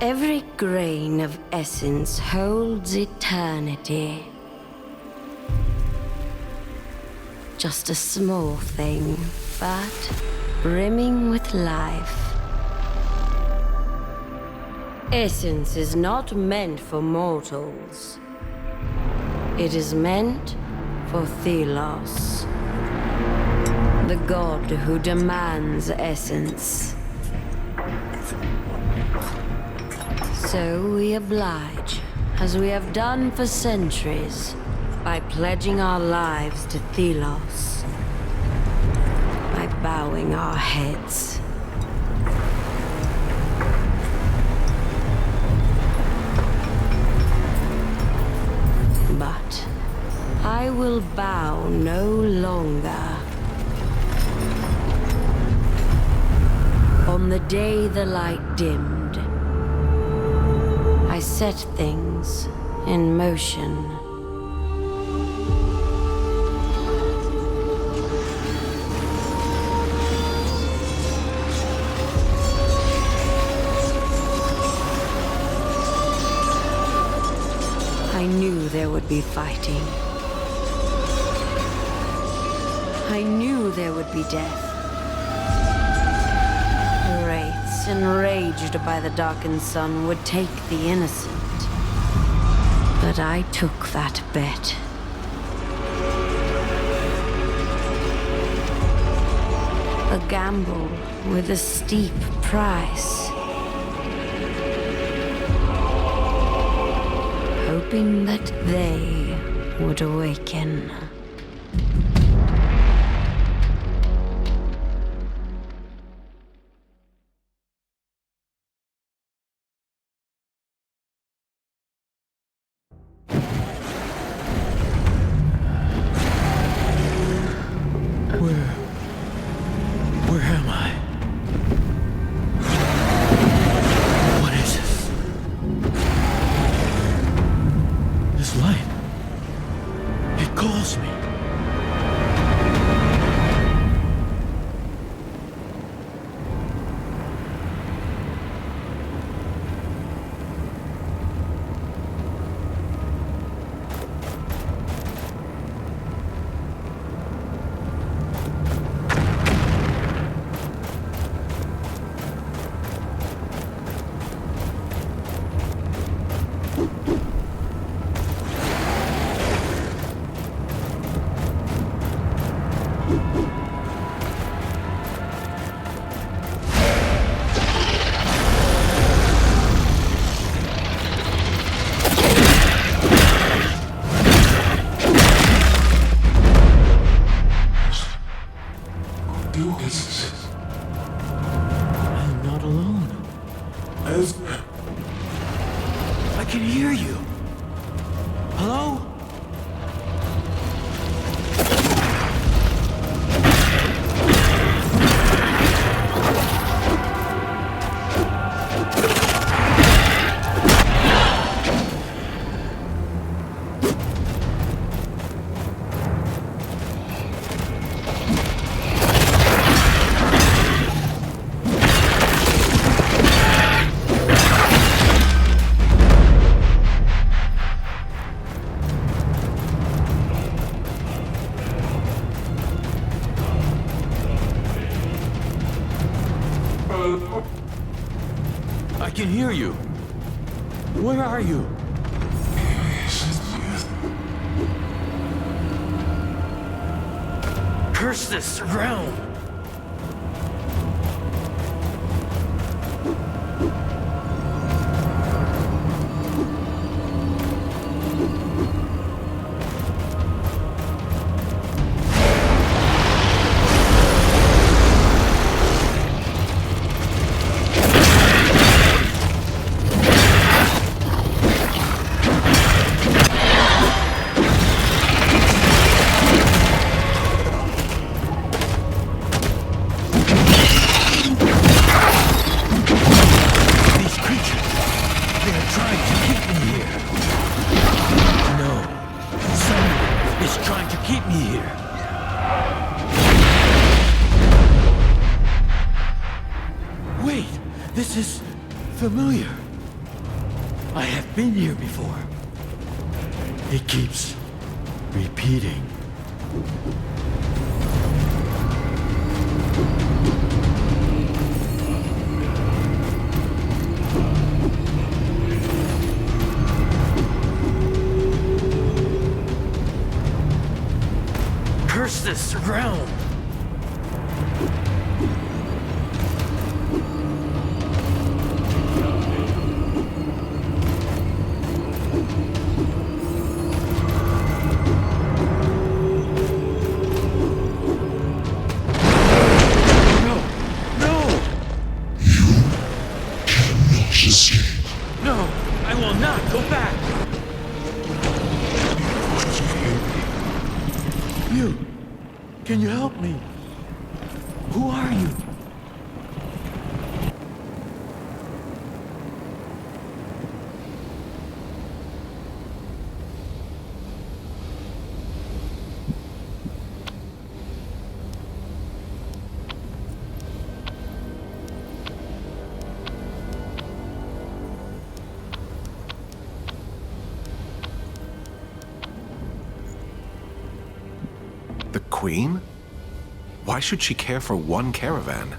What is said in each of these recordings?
Every grain of essence holds eternity. Just a small thing, but brimming with life. Essence is not meant for mortals. It is meant for Thelos, the god who demands essence. So we oblige, as we have done for centuries, by pledging our lives to Thelos, by bowing our heads. But I will bow no longer. On the day the light dimmed, I set things in motion. I knew there would be fighting. I knew there would be death. Wraiths, enraged by the darkened sun, would take the innocent. But I took that bet. A gamble with a steep price. Hoping that they would awaken. Where am I? What is this? This light. It calls me. I'm not alone. I can hear you. Hello? I can hear you. Where are you? Curse this realm! Keep me here. Wait, this is familiar. I have been here before. It keeps repeating. Curse this realm! No, I will not go back! You! Can you help me? Who are you? The Queen? Why should she care for one caravan?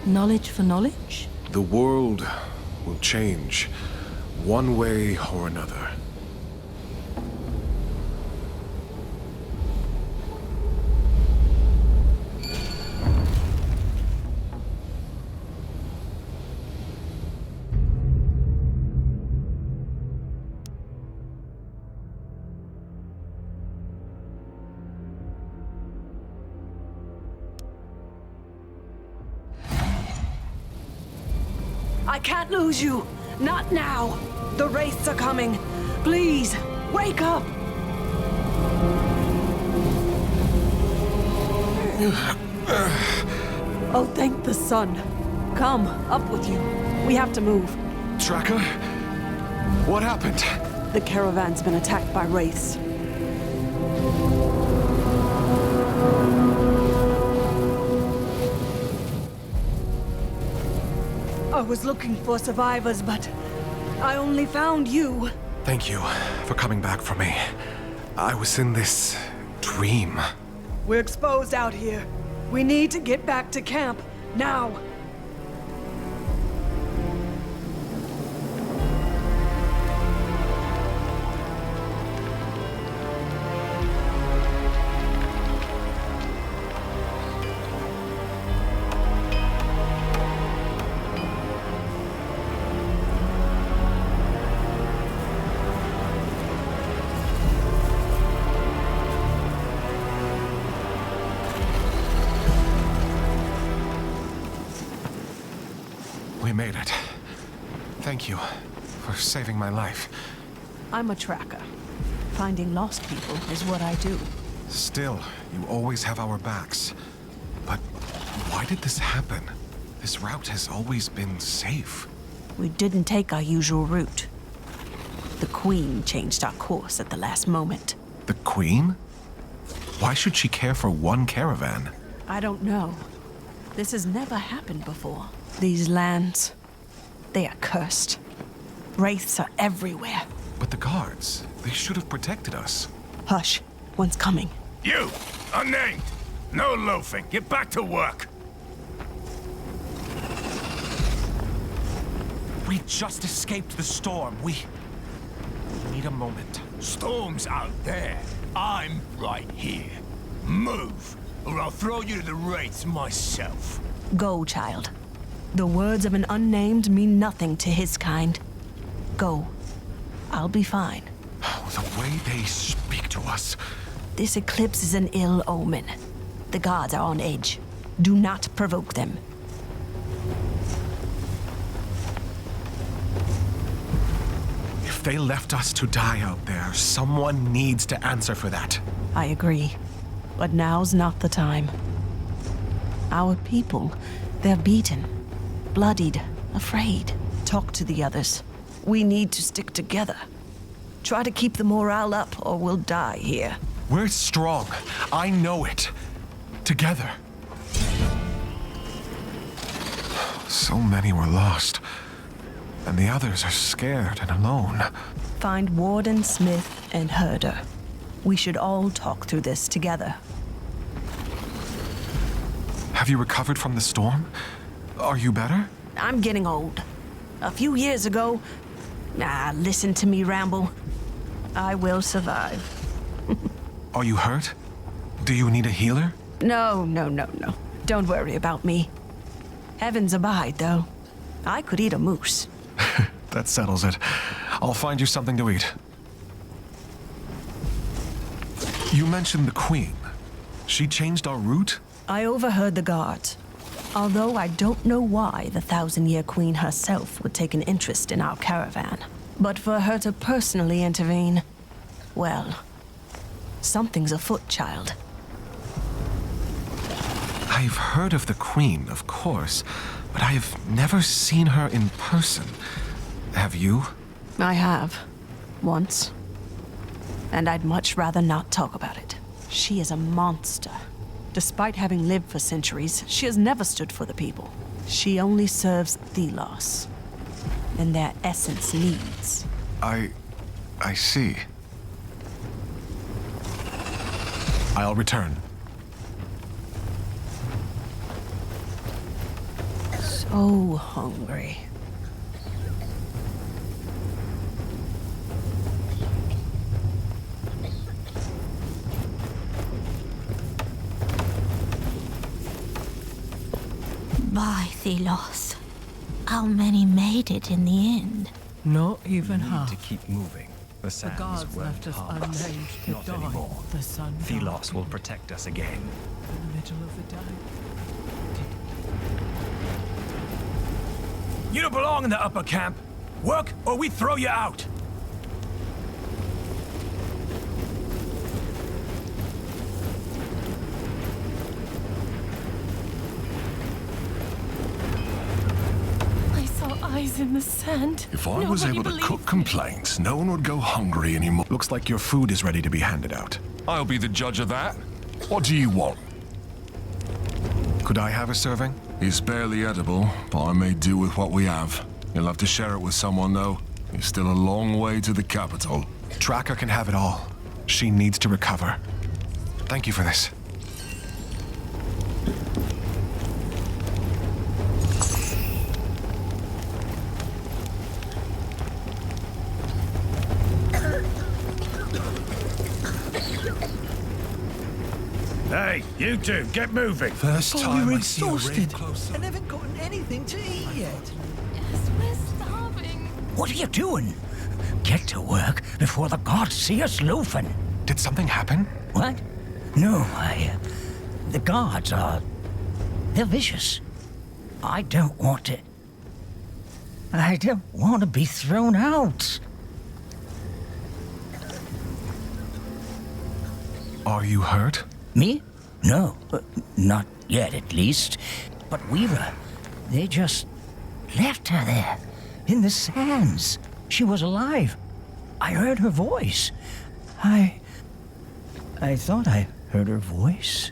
Knowledge for knowledge? The world will change, one way or another. I can't lose you! Not now! The wraiths are coming! Please, wake up! Oh, thank the sun. Come, up with you. We have to move. Tracker? What happened? The caravan's been attacked by wraiths. I was looking for survivors, but I only found you. Thank you for coming back for me. I was in this dream. We're exposed out here. We need to get back to camp, now. We made it. Thank you for saving my life. I'm a tracker. Finding lost people is what I do. Still, you always have our backs. But why did this happen? This route has always been safe. We didn't take our usual route. The Queen changed our course at the last moment. The Queen? Why should she care for one caravan? I don't know. This has never happened before. These lands, they are cursed. Wraiths are everywhere. But the guards, they should have protected us. Hush, one's coming. You! Unnamed! No loafing! Get back to work! We just escaped the storm. We need a moment. Storm's out there. I'm right here. Move, or I'll throw you to the wraiths myself. Go, child. The words of an unnamed mean nothing to his kind. Go. I'll be fine. Oh, the way they speak to us. This eclipse is an ill omen. The gods are on edge. Do not provoke them. If they left us to die out there, someone needs to answer for that. I agree. But now's not the time. Our people, they're beaten, bloodied, afraid. Talk to the others. We need to stick together. Try to keep the morale up, or we'll die here. We're strong. I know it. Together. So many were lost. And the others are scared and alone. Find Warden, Smith, and Herder. We should all talk through this together. Have you recovered from the storm? Are you better? I'm getting old. A few years ago... listen to me ramble. I will survive. Are you hurt? Do you need a healer? No. Don't worry about me. Heavens abide, though. I could eat a moose. That settles it. I'll find you something to eat. You mentioned the Queen. She changed our route? I overheard the guards. Although I don't know why the Thousand-Year Queen herself would take an interest in our caravan. But for her to personally intervene, well, something's afoot, child. I've heard of the Queen, of course, but I have never seen her in person. Have you? I have. Once. And I'd much rather not talk about it. She is a monster. Despite having lived for centuries, she has never stood for the people. She only serves Thelos and their essence needs. I see. I'll return. So hungry. By Thelos, how many made it in the end? Not even We need half. to keep moving. The The sands guards won't left us harm us. unnamed to Not die. anymore. The sun Thelos darkened will protect us again. in the middle of the day. You don't belong in the upper camp. Work, or we throw you out. I saw eyes in the sand. If I was able to cook complaints, no one would go hungry anymore. Looks like your food is ready to be handed out. I'll be the judge of that. What do you want? Could I have a serving? It's barely edible, but I may do with what we have. You'll have to share it with someone, though. It's still a long way to the capital. Tracker can have it all. She needs to recover. Thank you for this. Hey, you two, get moving. First We're exhausted closer. and haven't gotten anything to eat yet. Yes, we're starving. What are you doing? Get to work before the gods see us loafing. Did something happen? What? No, the guards are... they're vicious. I don't want to... I don't want to be thrown out. Are you hurt? Me? No, not yet at least. But Weaver, they just left her there, in the sands. She was alive. I heard her voice. I thought I heard her voice.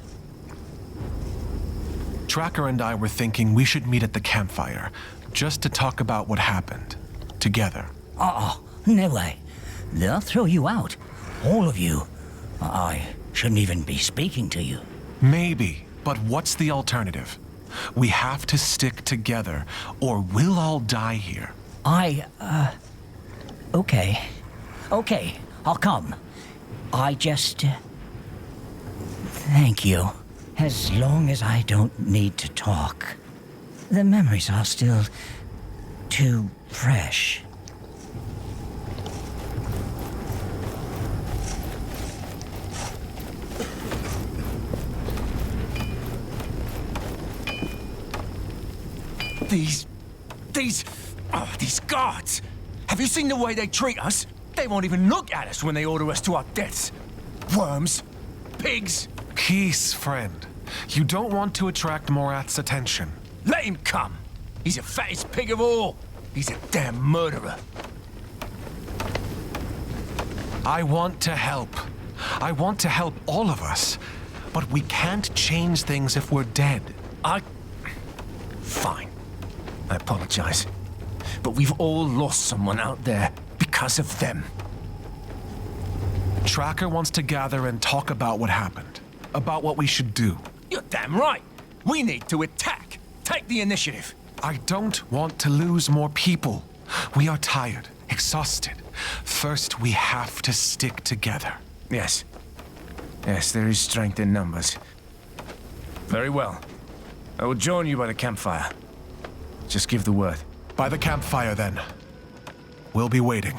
Tracker and I were thinking we should meet at the campfire, just to talk about what happened. Together. Oh, no way. They'll throw you out. All of you. I shouldn't even be speaking to you. Maybe, but what's the alternative? We have to stick together, or we'll all die here. Okay. Okay, I'll come. I just... Thank you. As long as I don't need to talk. The memories are still too fresh. These guards! Have you seen the way they treat us? They won't even look at us when they order us to our deaths. Worms, pigs. Peace, friend. You don't want to attract Morath's attention. Let him come. He's the fattest pig of all. He's a damn murderer. I want to help. I want to help all of us. But we can't change things if we're dead. Fine. I apologize. But we've all lost someone out there because of them. Tracker wants to gather and talk about what happened. About what we should do. You're damn right. We need to attack. Take the initiative. I don't want to lose more people. We are tired, exhausted. First, we have to stick together. Yes. Yes, there is strength in numbers. Very well. I will join you by the campfire. Just give the word. By the campfire, then. We'll be waiting.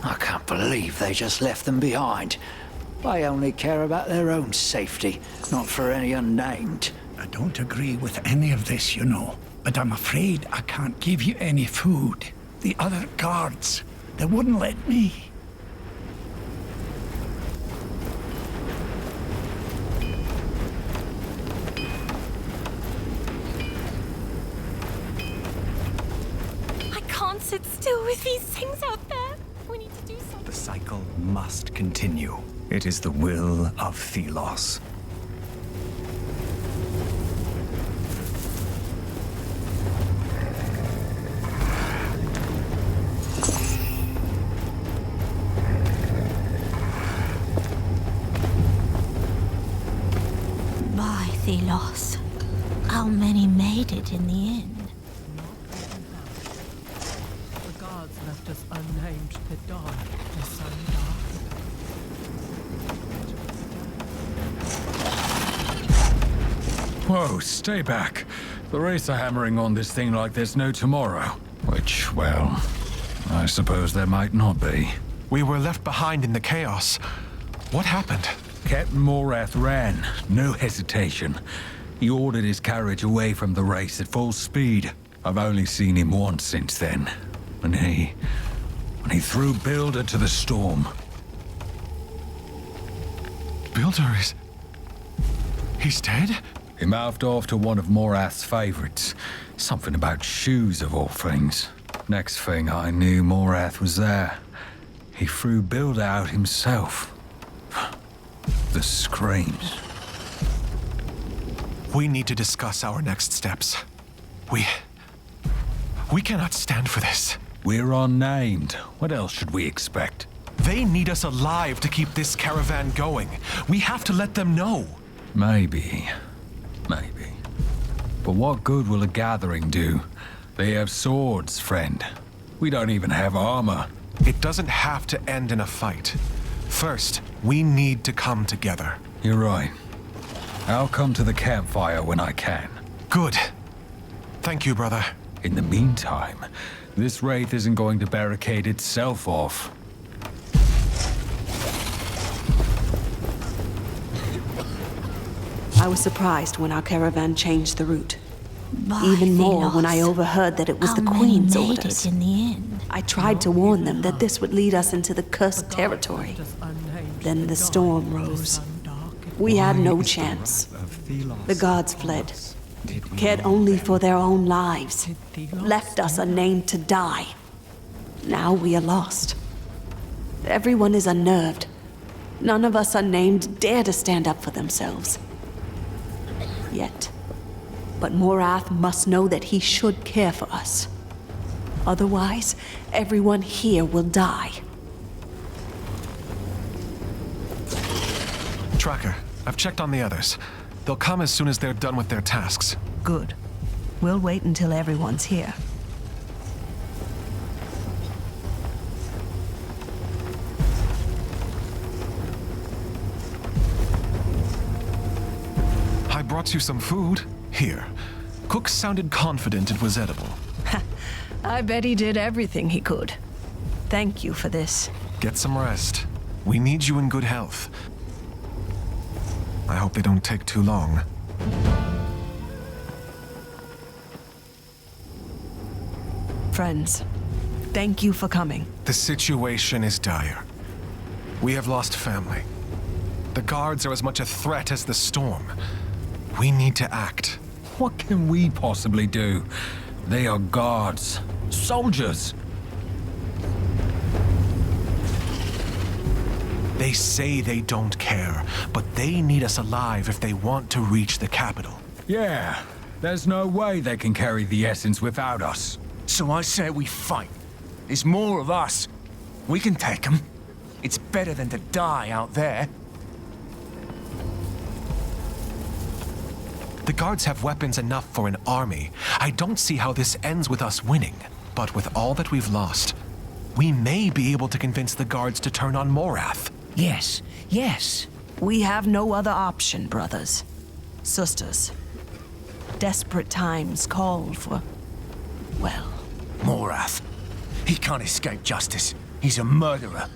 I can't believe they just left them behind. They only care about their own safety, not for any unnamed. I don't agree with any of this, you know. But I'm afraid I can't give you any food. The other guards, they wouldn't let me. I can't sit still with these things out there. We need to do something. The cycle must continue. It is the will of Thelos. By Thelos. How many made it in the end? The guards left us unnamed to die in some dark. Whoa, stay back. The Wraiths are hammering on this thing like there's no tomorrow. Which, well, I suppose there might not be. We were left behind in the chaos. What happened? Captain Morath ran, no hesitation. He ordered his carriage away from the Wraiths at full speed. I've only seen him once since then. When he threw Builder to the storm. Builder is... He's dead? He mouthed off to one of Morath's favorites. Something about shoes, of all things. Next thing I knew, Morath was there. He threw Builder out himself. The screams. We need to discuss our next steps. We cannot stand for this. We're unnamed. What else should we expect? They need us alive to keep this caravan going. We have to let them know. Maybe. But what good will a gathering do? They have swords, friend. We don't even have armor. It doesn't have to end in a fight. First, we need to come together. You're right. I'll come to the campfire when I can. Good. Thank you, brother. In the meantime, this Wraith isn't going to barricade itself off. I was surprised when our caravan changed the route. By Even more when I Thelos. overheard that it was How the many Queen's made orders. it in the end? I tried to warn them that this would lead us into the cursed territory. Then the storm rose. We had no chance. The guards fled, cared only for their own lives, left us unnamed to die. Now we are lost. Everyone is unnerved. None of us unnamed dare to stand up for themselves. Yet. But Morath must know that he should care for us. Otherwise, everyone here will die. Tracker, I've checked on the others. They'll come as soon as they're done with their tasks. Good. We'll wait until everyone's here. I brought you some food. Here. Cook sounded confident it was edible. I bet he did everything he could. Thank you for this. Get some rest. We need you in good health. I hope they don't take too long. Friends, thank you for coming. The situation is dire. We have lost family. The guards are as much a threat as the storm. We need to act. What can we possibly do? They are guards, soldiers. They say they don't care, but they need us alive if they want to reach the capital. Yeah, there's no way they can carry the essence without us. So I say we fight. There's more of us. We can take them. It's better than to die out there. The guards have weapons enough for an army. I don't see how this ends with us winning. But with all that we've lost, we may be able to convince the guards to turn on Morath. Yes, yes. We have no other option, brothers. Sisters. Desperate times call for, well... Morath. He can't escape justice. He's a murderer.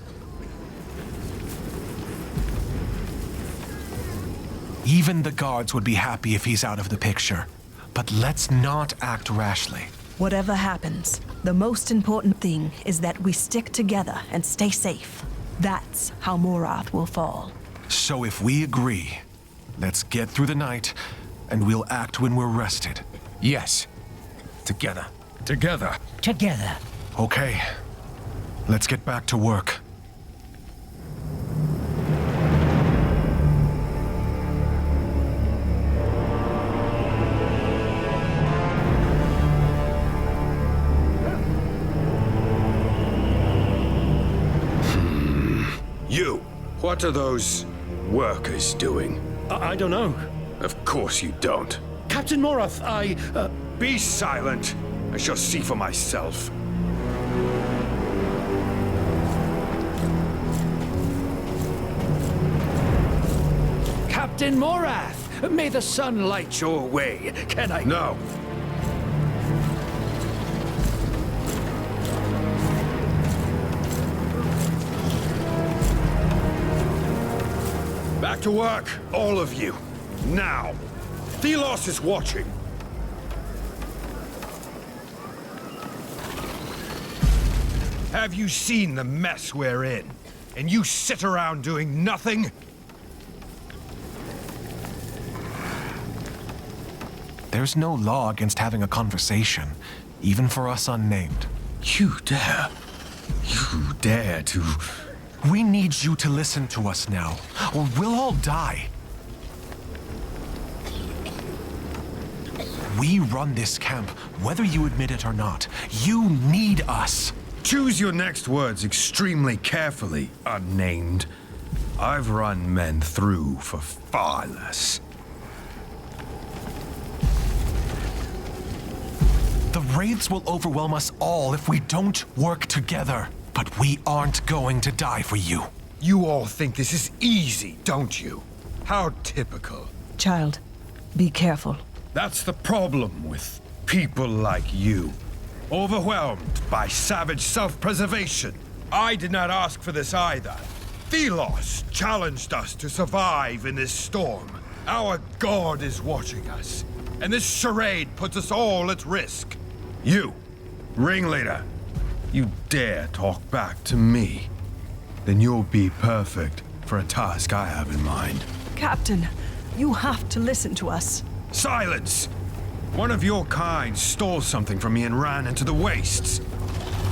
Even the guards would be happy if he's out of the picture. But let's not act rashly. Whatever happens, the most important thing is that we stick together and stay safe. That's how Morath will fall. So if we agree, let's get through the night, and we'll act when we're rested. Yes. Together. Together. Together. Okay. Let's get back to work. You! What are those workers doing? I don't know. Of course you don't. Captain Morath, Be silent! I shall see for myself. Captain Morath, may the sun light your way. Can I... No. Back to work, all of you. Now. Thelos is watching. Have you seen the mess we're in? And you sit around doing nothing? There's no law against having a conversation, even for us unnamed. You dare to... We need you to listen to us now, or we'll all die. We run this camp, whether you admit it or not. You need us. Choose your next words extremely carefully, unnamed. I've run men through for far less. The Wraiths will overwhelm us all if we don't work together. But we aren't going to die for you. You all think this is easy, don't you? How typical. Child, be careful. That's the problem with people like you. Overwhelmed by savage self-preservation. I did not ask for this either. Thelos challenged us to survive in this storm. Our god is watching us, and this charade puts us all at risk. You, ringleader, you dare talk back to me, then you'll be perfect for a task I have in mind. Captain, you have to listen to us. Silence! One of your kind stole something from me and ran into the wastes.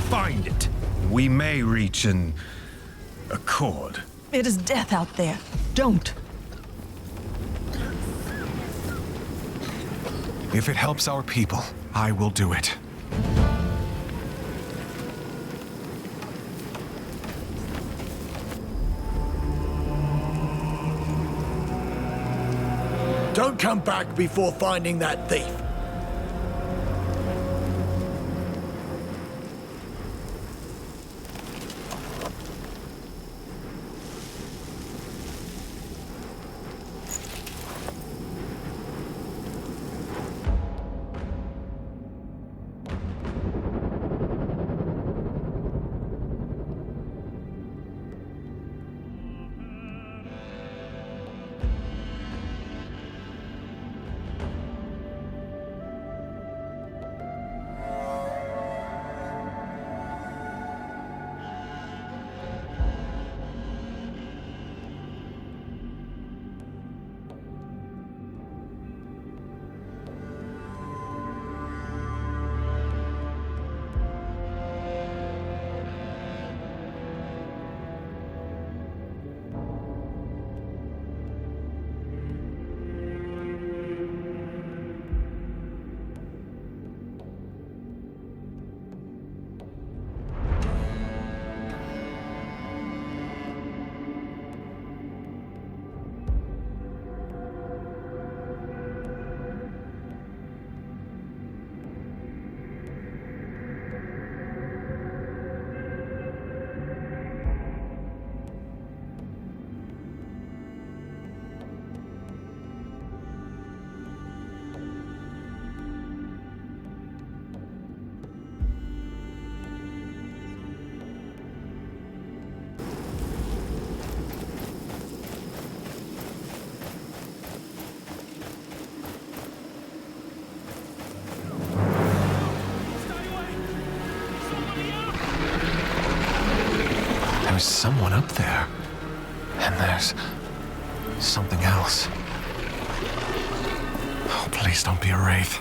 Find it. We may reach an accord. It is death out there. Don't. If it helps our people, I will do it. Don't come back before finding that thief. There's someone up there. And there's something else. Oh, please don't be a wraith.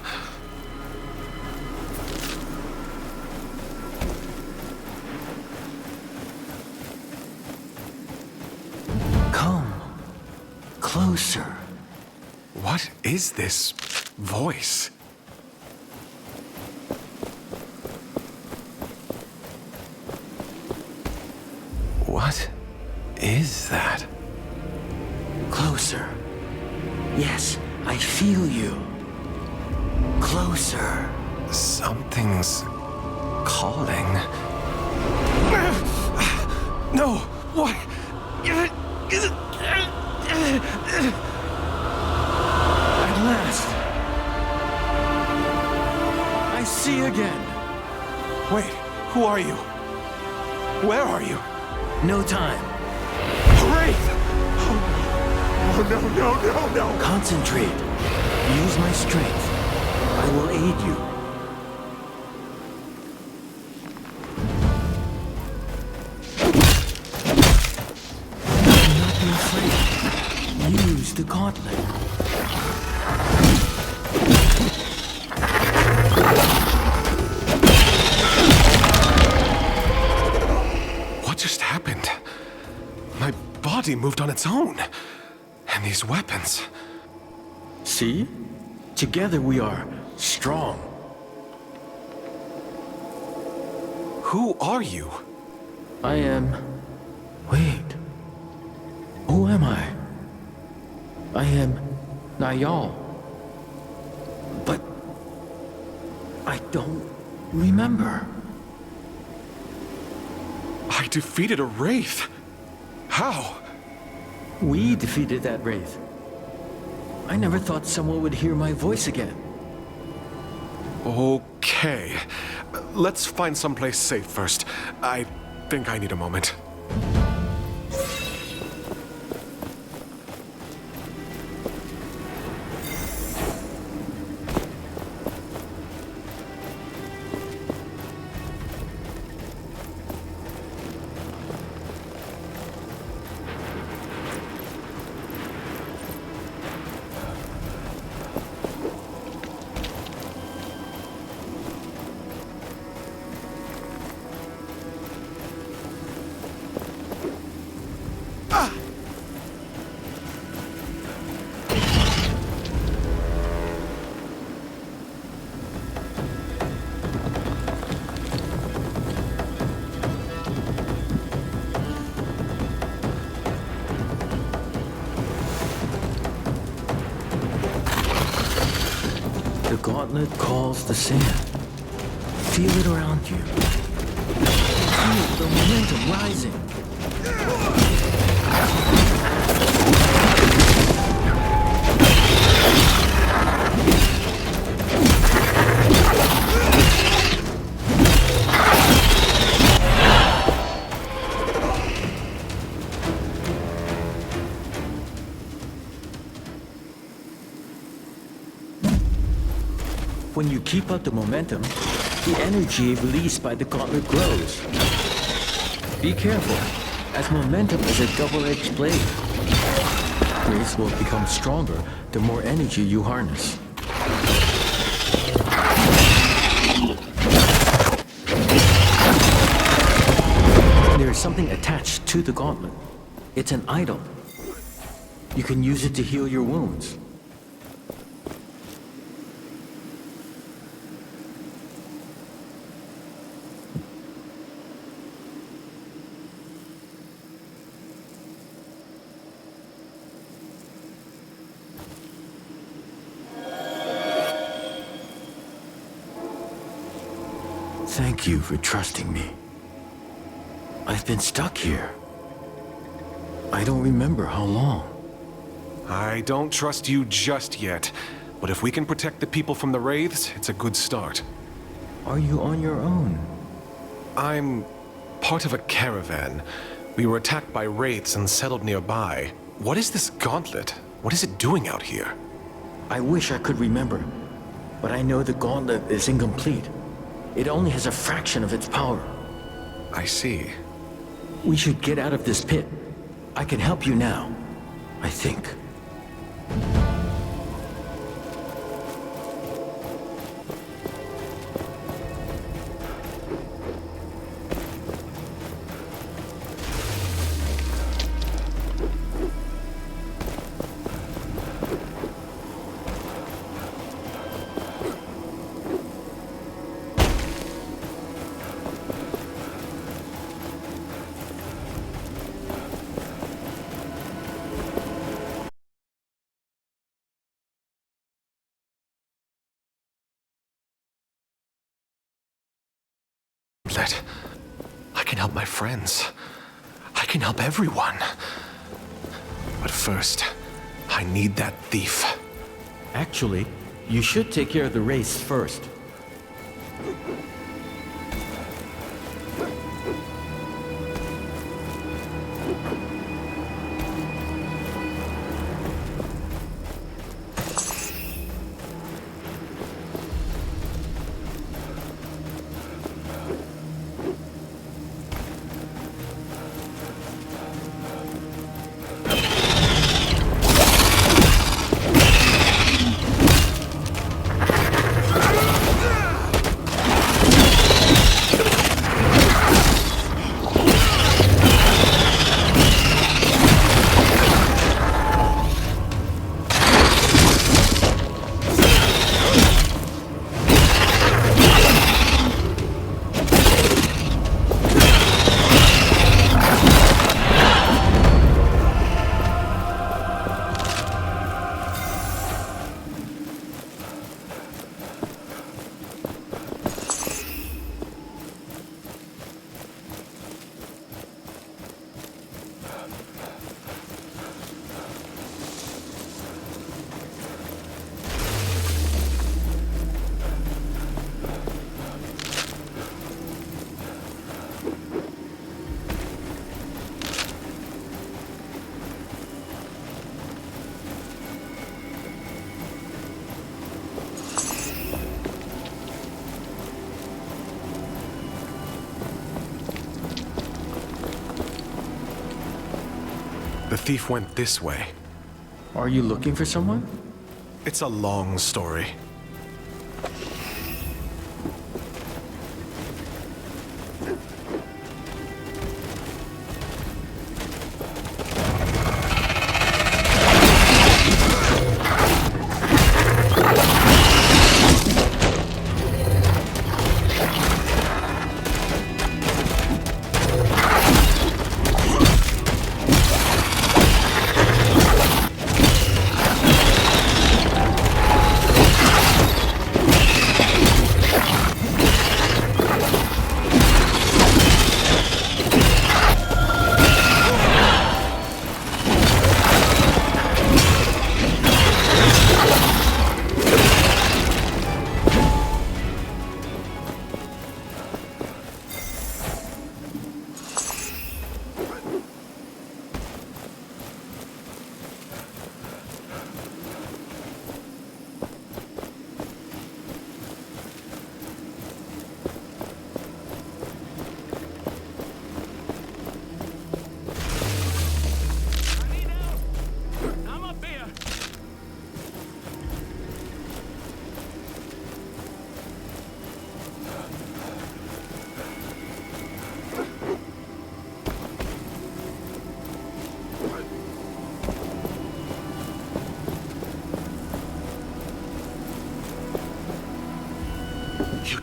Come closer. What is this voice? What is that? Closer. Yes, I feel you. Closer. Something's calling. No! What? At last. I see again. Wait, who are you? Where are you? No time. Wraith! Oh, no. Concentrate. Use my strength. I will aid you. Do not be afraid. Use the gauntlet. What just happened? My body moved on its own. And these weapons. See? Together we are strong. Who are you? I am... Wait. Who am I? I am Nayal. But... I don't remember. I defeated a wraith. How? We defeated that wraith. I never thought someone would hear my voice again. Okay. Let's find someplace safe first. I think I need a moment. gauntlet calls the sand. Feel it around you. Feel the momentum rising. When you keep up the momentum, the energy released by the gauntlet grows. Be careful, as momentum is a double-edged blade. Wraiths will become stronger the more energy you harness. There is something attached to the gauntlet. It's an idol. You can use it to heal your wounds. Thank you for trusting me. I've been stuck here. I don't remember how long. I don't trust you just yet, but if we can protect the people from the Wraiths, it's a good start. Are you on your own? I'm part of a caravan. We were attacked by Wraiths and settled nearby. What is this gauntlet? What is it doing out here? I wish I could remember, but I know the gauntlet is incomplete. It only has a fraction of its power. I see. We should get out of this pit. I can help you now, I think. I can help my friends. I can help everyone. But first, I need that thief. Actually, you should take care of the Wraiths first. The thief went this way. Are you looking for someone? It's a long story.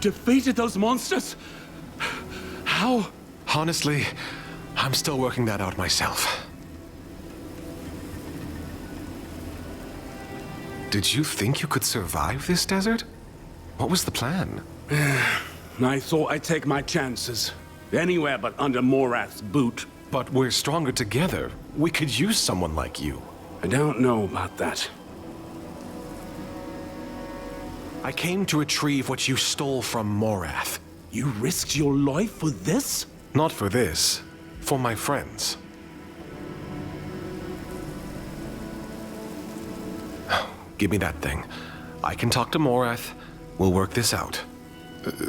defeated those monsters? How? Honestly, I'm still working that out myself. Did you think you could survive this desert? What was the plan? I thought I'd take my chances. Anywhere but under Morath's boot. But we're stronger together. We could use someone like you. I don't know about that. I came to retrieve what you stole from Morath. You risked your life for this? Not for this. For my friends. Give me that thing. I can talk to Morath. We'll work this out.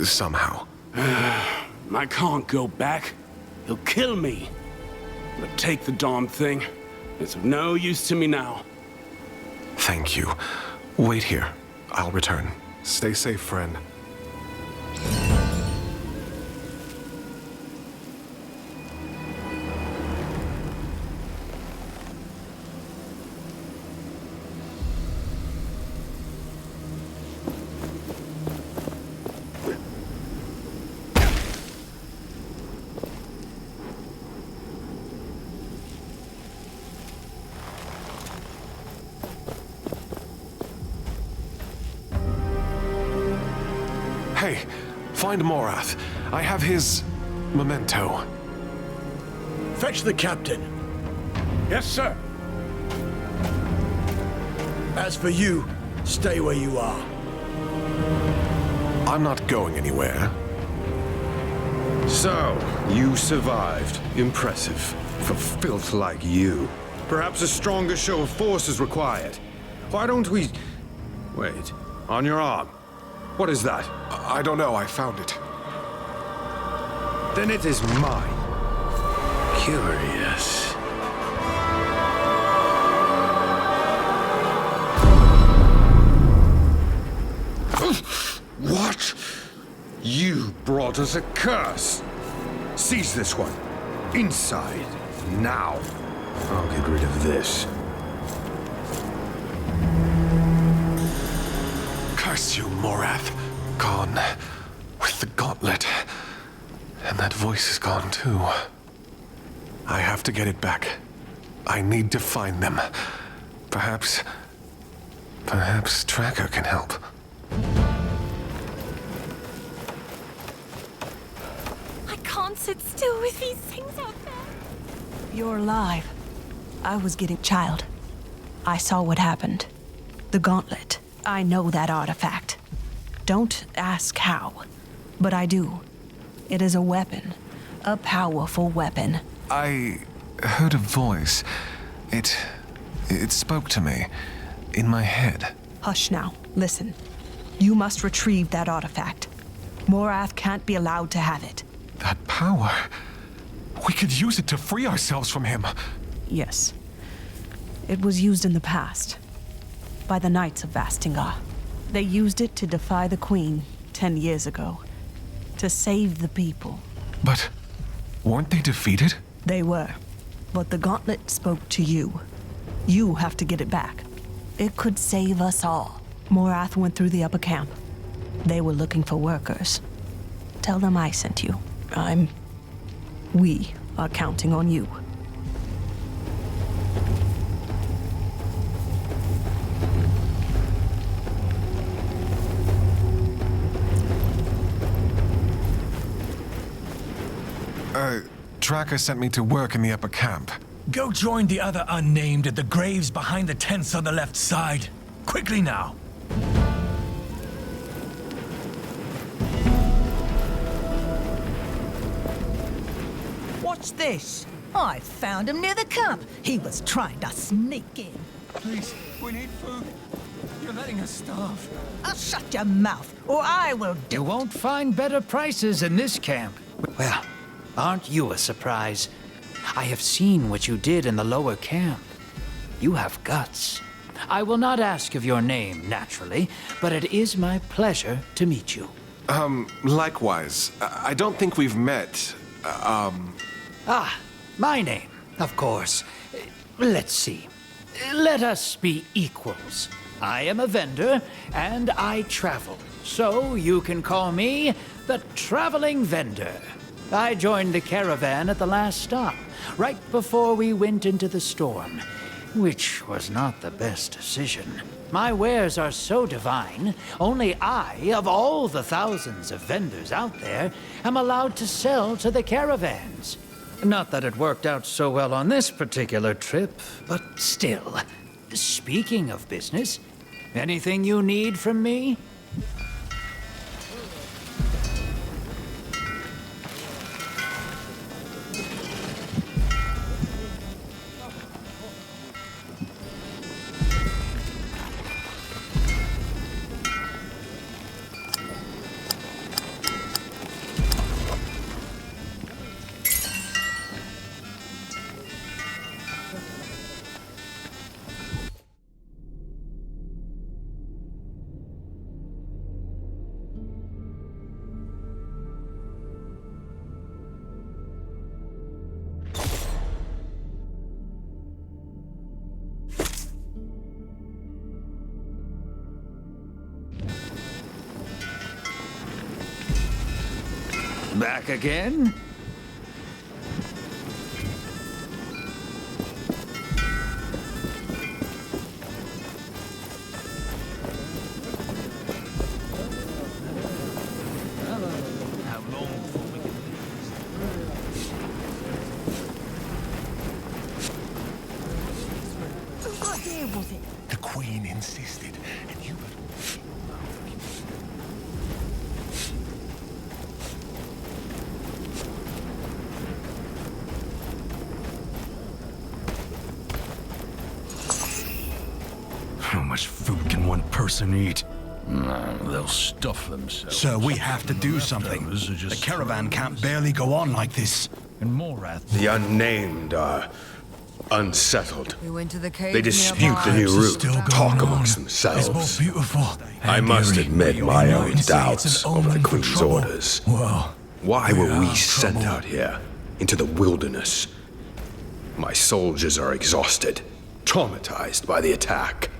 Somehow. I can't go back. He'll kill me. But take the darn thing. It's of no use to me now. Thank you. Wait here. I'll return. Stay safe, friend. Hey, find Morath. I have his memento. Fetch the captain. Yes, sir. As for you, stay where you are. I'm not going anywhere. So, you survived. Impressive. For filth like you. Perhaps a stronger show of force is required. Why don't we... Wait. On your arm. What is that? I don't know. I found it. Then it is mine. Curious. What? You brought us a curse. Seize this one. Inside. Now. I'll get rid of this. Curse you, Morath. Gone. With the gauntlet. And that voice is gone, too. I have to get it back. I need to find them. Perhaps Tracker can help. I can't sit still with these things out there. You're alive. I was getting child. I saw what happened. The gauntlet. I know that artifact. Don't ask how, but I do. It is a weapon. A powerful weapon. I heard a voice. It spoke to me. In my head. Hush now. Listen. You must retrieve that artifact. Morath can't be allowed to have it. That power. We could use it to free ourselves from him. Yes. It was used in the past. By the Knights of Vastingar. They used it to defy the Queen 10 years ago. To save the people. But weren't they defeated? They were. But the gauntlet spoke to you. You have to get it back. It could save us all. Morath went through the upper camp. They were looking for workers. Tell them I sent you. We are counting on you. Tracker sent me to work in the upper camp. Go join the other unnamed at the graves behind the tents on the left side. Quickly now. What's this? I found him near the camp. He was trying to sneak in. Please, we need food. You're letting us starve. I'll shut your mouth, or I will do. You won't find better prices in this camp. Well, aren't you a surprise? I have seen what you did in the lower camp. You have guts. I will not ask of your name, naturally, but it is my pleasure to meet you. Likewise. I don't think we've met. Ah, my name, of course. Let's see. Let us be equals. I am a vendor, and I travel. So you can call me the Traveling Vendor. I joined the caravan at the last stop, right before we went into the storm, which was not the best decision. My wares are so divine, only I, of all the thousands of vendors out there, am allowed to sell to the caravans. Not that it worked out so well on this particular trip, but still. Speaking of business, anything you need from me? Back again? Whose idea was it? The Queen insisted, and you... How much food can one person eat? They'll stuff themselves. Sir, we have to do something. The caravan can't barely go on like this. And Morath. The unnamed are unsettled. We went to the cave They dispute the new route, talk amongst themselves. It's more beautiful. I must admit my own It's doubts an over the omen for Queen's trouble. orders. Well, Why were we sent out here, into the wilderness? My soldiers are exhausted, traumatized by the attack.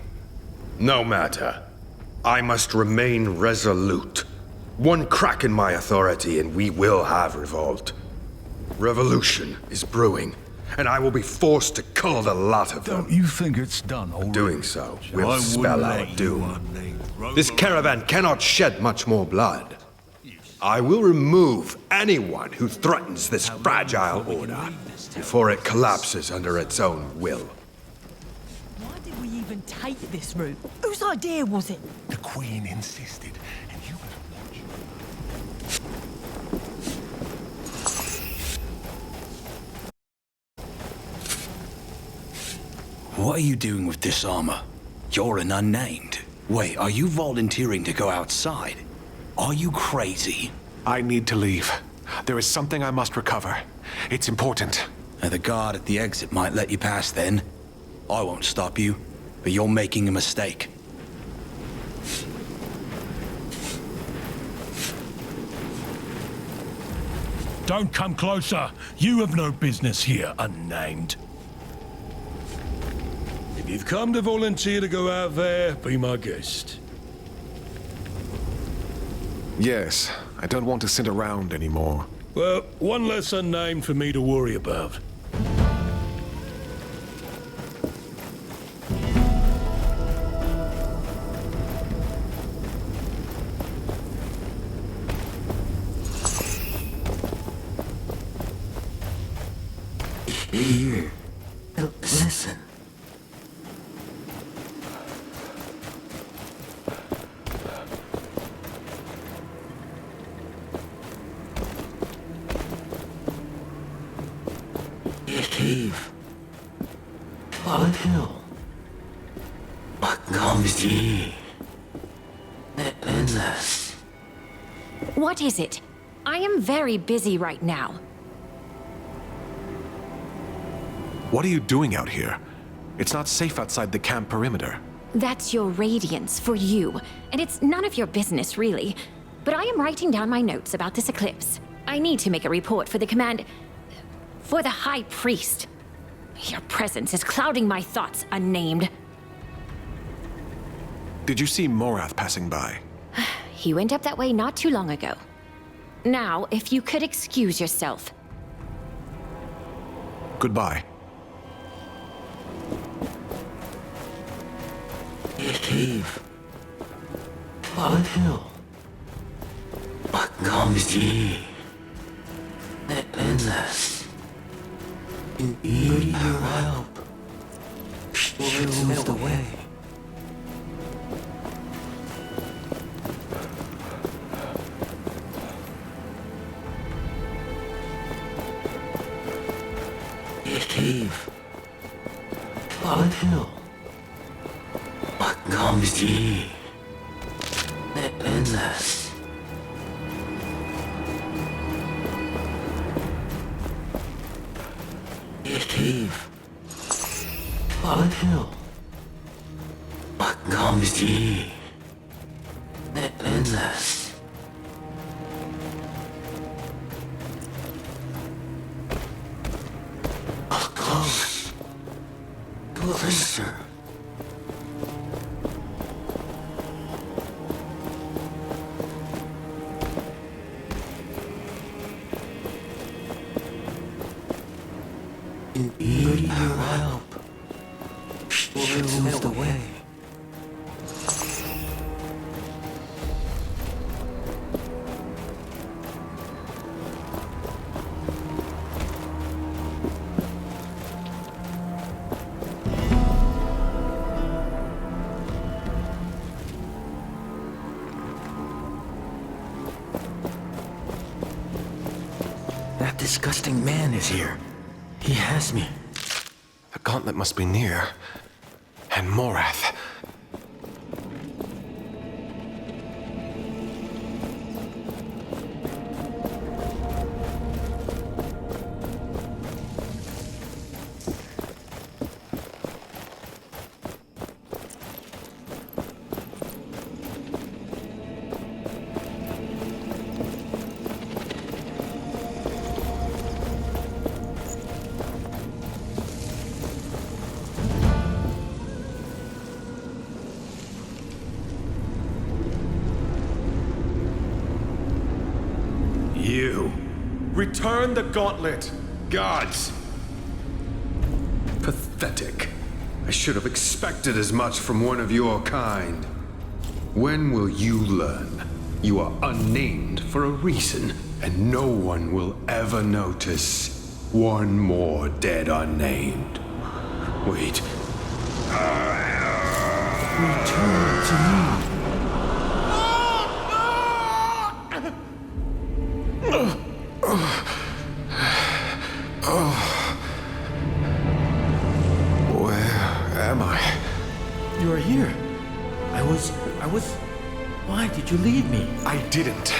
No matter. I must remain resolute. One crack in my authority and we will have revolt. Revolution is brewing, and I will be forced to cull the lot of them. Don't you think it's done already? Doing so will spell our doom. This caravan cannot shed much more blood. I will remove anyone who threatens this fragile order before it collapses under its own will. Why did we even take this route? Whose idea was it? The Queen insisted, and you... What are you doing with this armor? You're an unnamed. Wait, are you volunteering to go outside? Are you crazy? I need to leave. There is something I must recover. It's important. The guard at the exit might let you pass then. I won't stop you, but you're making a mistake. Don't come closer. You have no business here, unnamed. If you've come to volunteer to go out there, be my guest. Yes, I don't want to sit around anymore. Well, one less unnamed for me to worry about. Here. Listen. Cave. Solid hill. What comes to me? Endless. What is it? I am very busy right now. What are you doing out here? It's not safe outside the camp perimeter. That's your radiance for you, and it's none of your business, really. But I am writing down my notes about this eclipse. I need to make a report for the command... for the High Priest. Your presence is clouding my thoughts, unnamed. Did you see Morath passing by? He went up that way not too long ago. Now, if you could excuse yourself. Goodbye. Cave. Fallen hill. What comes ye? That endless. In need your help. Shows the way. Cave. Fallen hill. What comes ye? That endless. Cave. Fallen hill. What comes ye? That endless. Close. Closer. In need your help. Shows the way. That disgusting man is here. He has me. The gauntlet must be near. And Morath. You. Return the gauntlet! Gods! Pathetic. I should have expected as much from one of your kind. When will you learn? You are unnamed for a reason, and no one will ever notice. One more dead unnamed. Wait. Return to me. Where am I? You are here. I was... Why did you leave me? I didn't.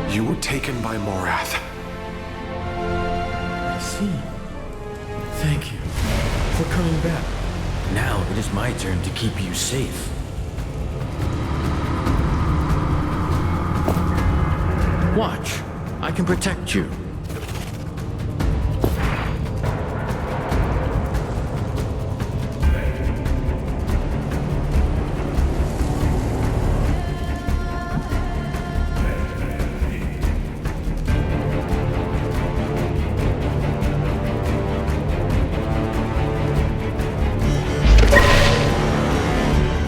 You were taken by Morath. I see. Thank you for coming back. Now it is my turn to keep you safe. Watch. I can protect you.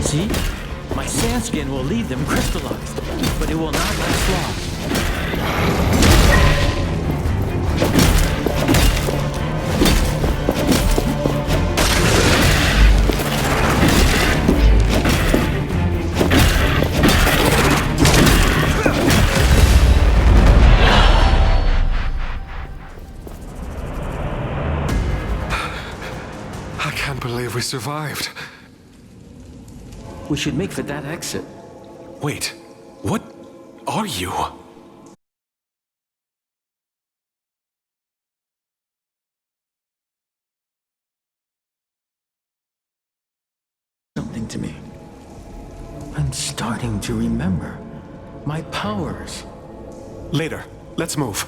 See? My sand skin will leave them crystallized, but it will not last long. I can't believe we survived. We should make for that exit. Wait, what are you? Something to me. I'm starting to remember my powers. Later, let's move.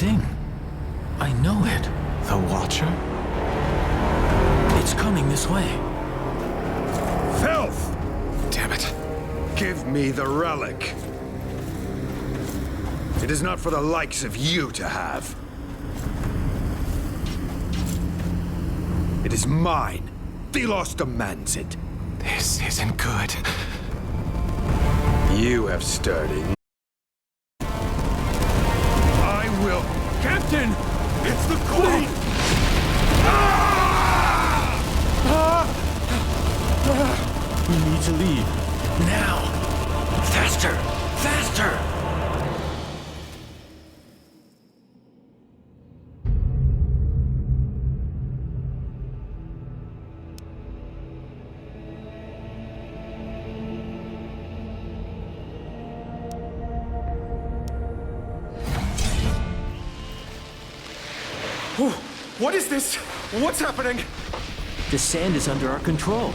thing. I know it. The Watcher? It's coming this way. Filth! Damn it. Give me the relic. It is not for the likes of you to have. It is mine. Thelos demands it. This isn't good. You have stirred it. I will... Captain! It's the Queen! We need to leave. Now! Faster! Faster! What is this? What's happening? The sand is under our control.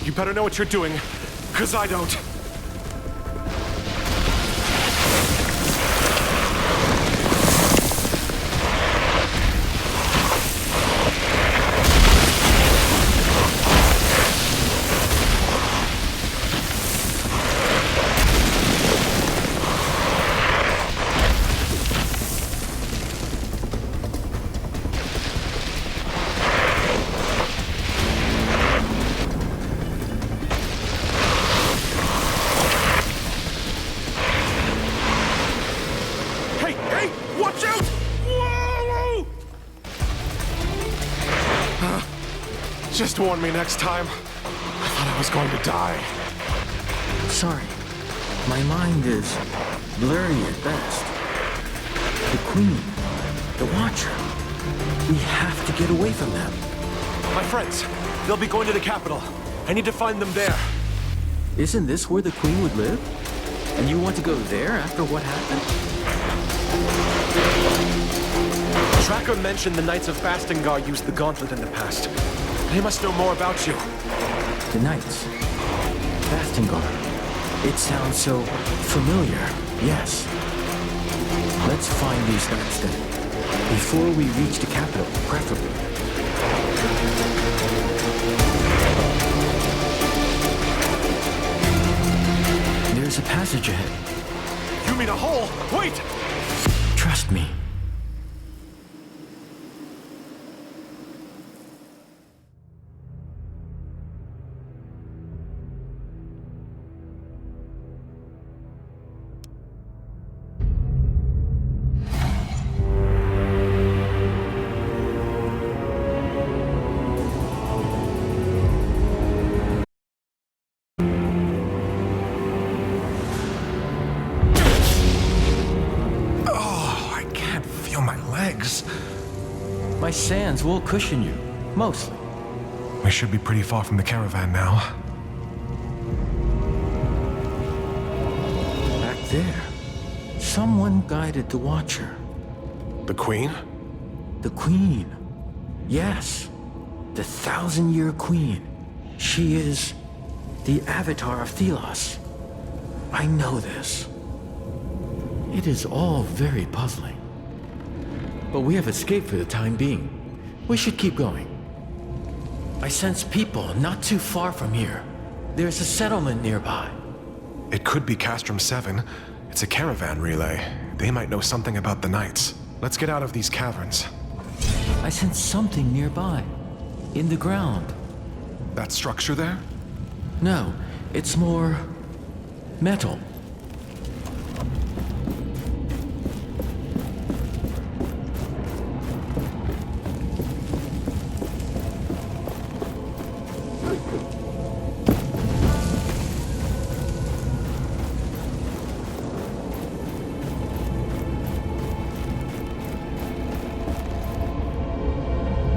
You better know what you're doing, because I don't. Just warn me next time. I thought I was going to die. Sorry. My mind is blurry at best. The Queen, the Watcher. We have to get away from them. My friends, they'll be going to the capital. I need to find them there. Isn't this where the Queen would live? And you want to go there after what happened? Tracker mentioned the Knights of Bastingar used the gauntlet in the past. They must know more about you. The Knights. Bastingar. It sounds so familiar, yes. Let's find these Knights then. Before we reach the capital, preferably. There's a passage ahead. You mean a hole? Wait! Trust me. My sands will cushion you, mostly. We should be pretty far from the caravan now. Back there, someone guided the Watcher. The Queen? The Queen. Yes. The 1,000-year Queen. She is the avatar of Thelos. I know this. It is all very puzzling. But we have escaped for the time being. We should keep going. I sense people not too far from here. There's a settlement nearby. It could be Castrum 7. It's a caravan relay. They might know something about the Knights. Let's get out of these caverns. I sense something nearby. In the ground. That structure there? No, it's more metal.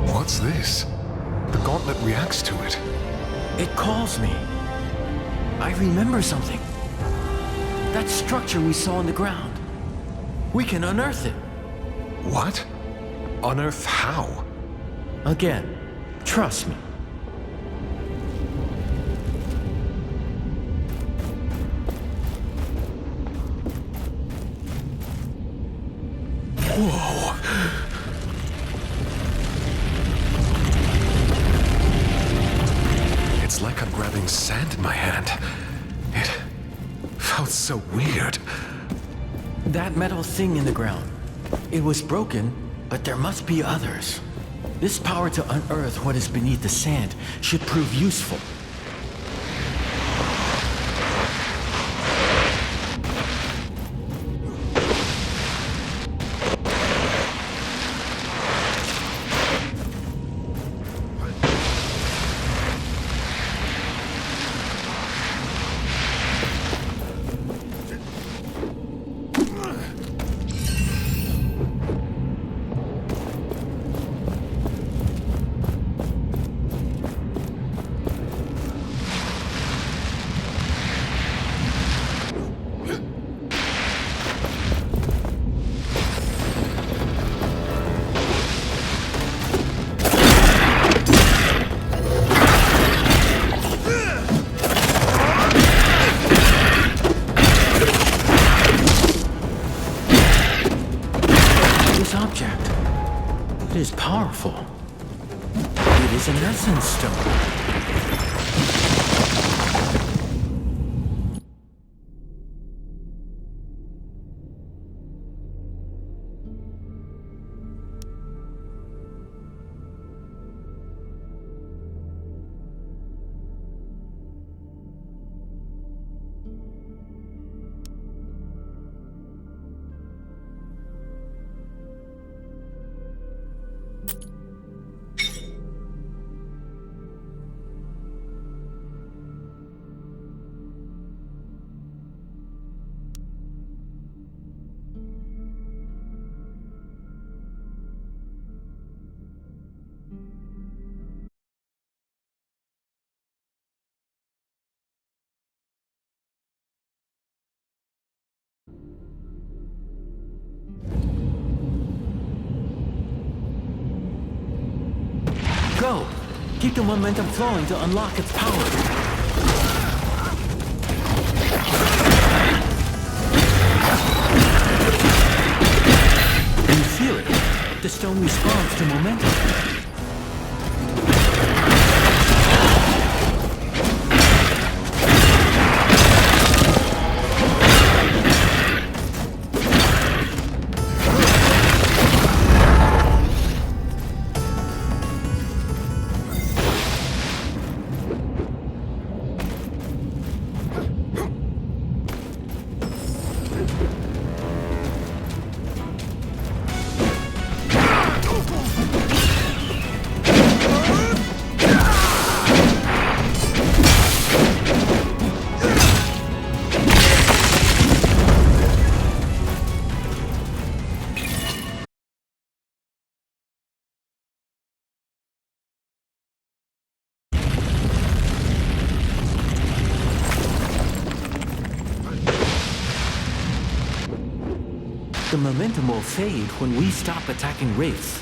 What's this? The gauntlet reacts to it. It calls me. I remember something. That structure we saw on the ground. We can unearth it. What? Unearth how? Again, trust me. Whoa. It's like I'm grabbing sand in my hand. It felt so weird. That metal thing in the ground. It was broken, but there must be others. This power to unearth what is beneath the sand should prove useful. It is powerful. It is an essence stone. Go! Keep the momentum flowing to unlock its power. You feel it. The stone responds to momentum. The momentum will fade when we stop attacking wraiths.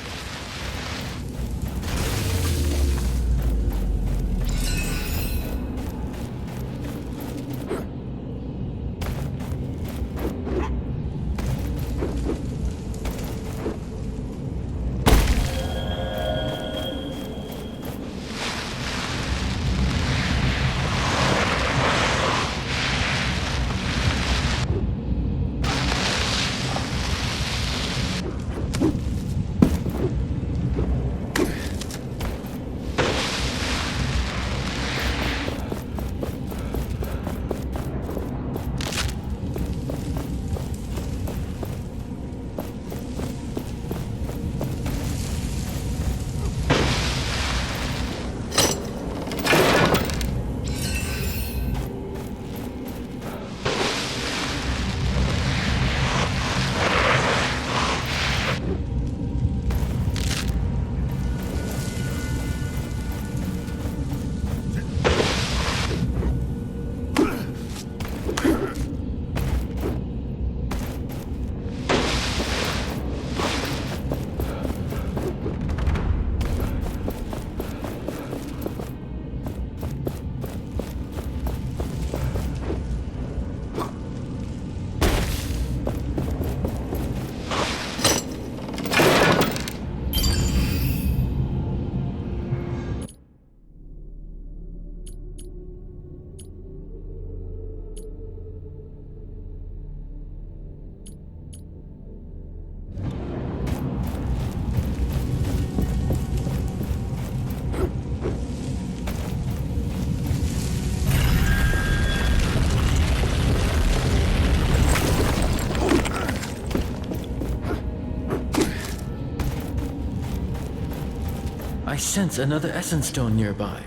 I sense another essence stone nearby.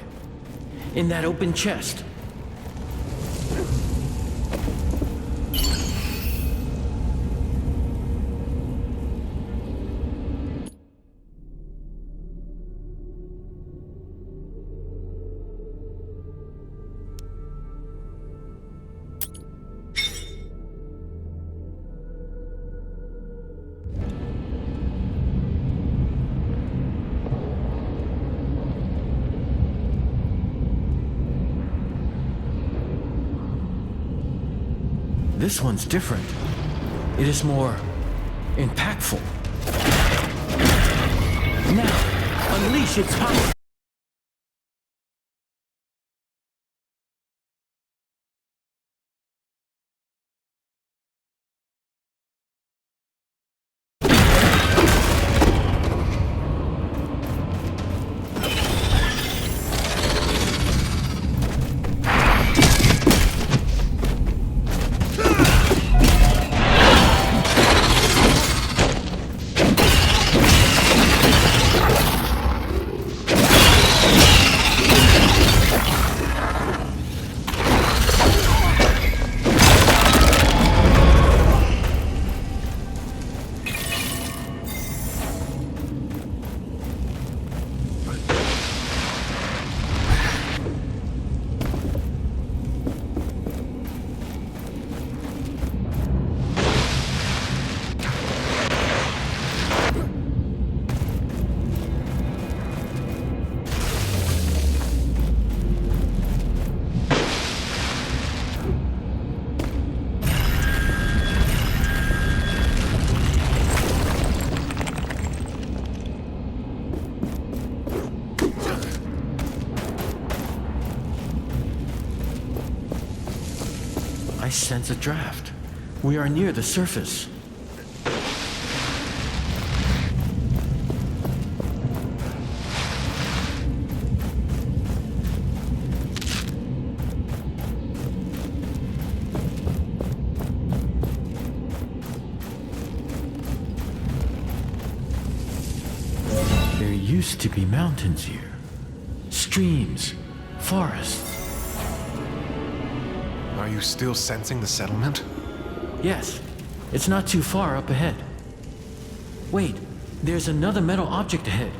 In that open chest. This one's different. It is more impactful. Now, unleash its power. I sense a draft. We are near the surface. There used to be mountains here. Streams, forests. Are you still sensing the settlement? Yes, it's not too far up ahead. Wait, there's another metal object ahead.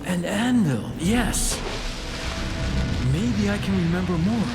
An anvil, yes. Maybe I can remember more.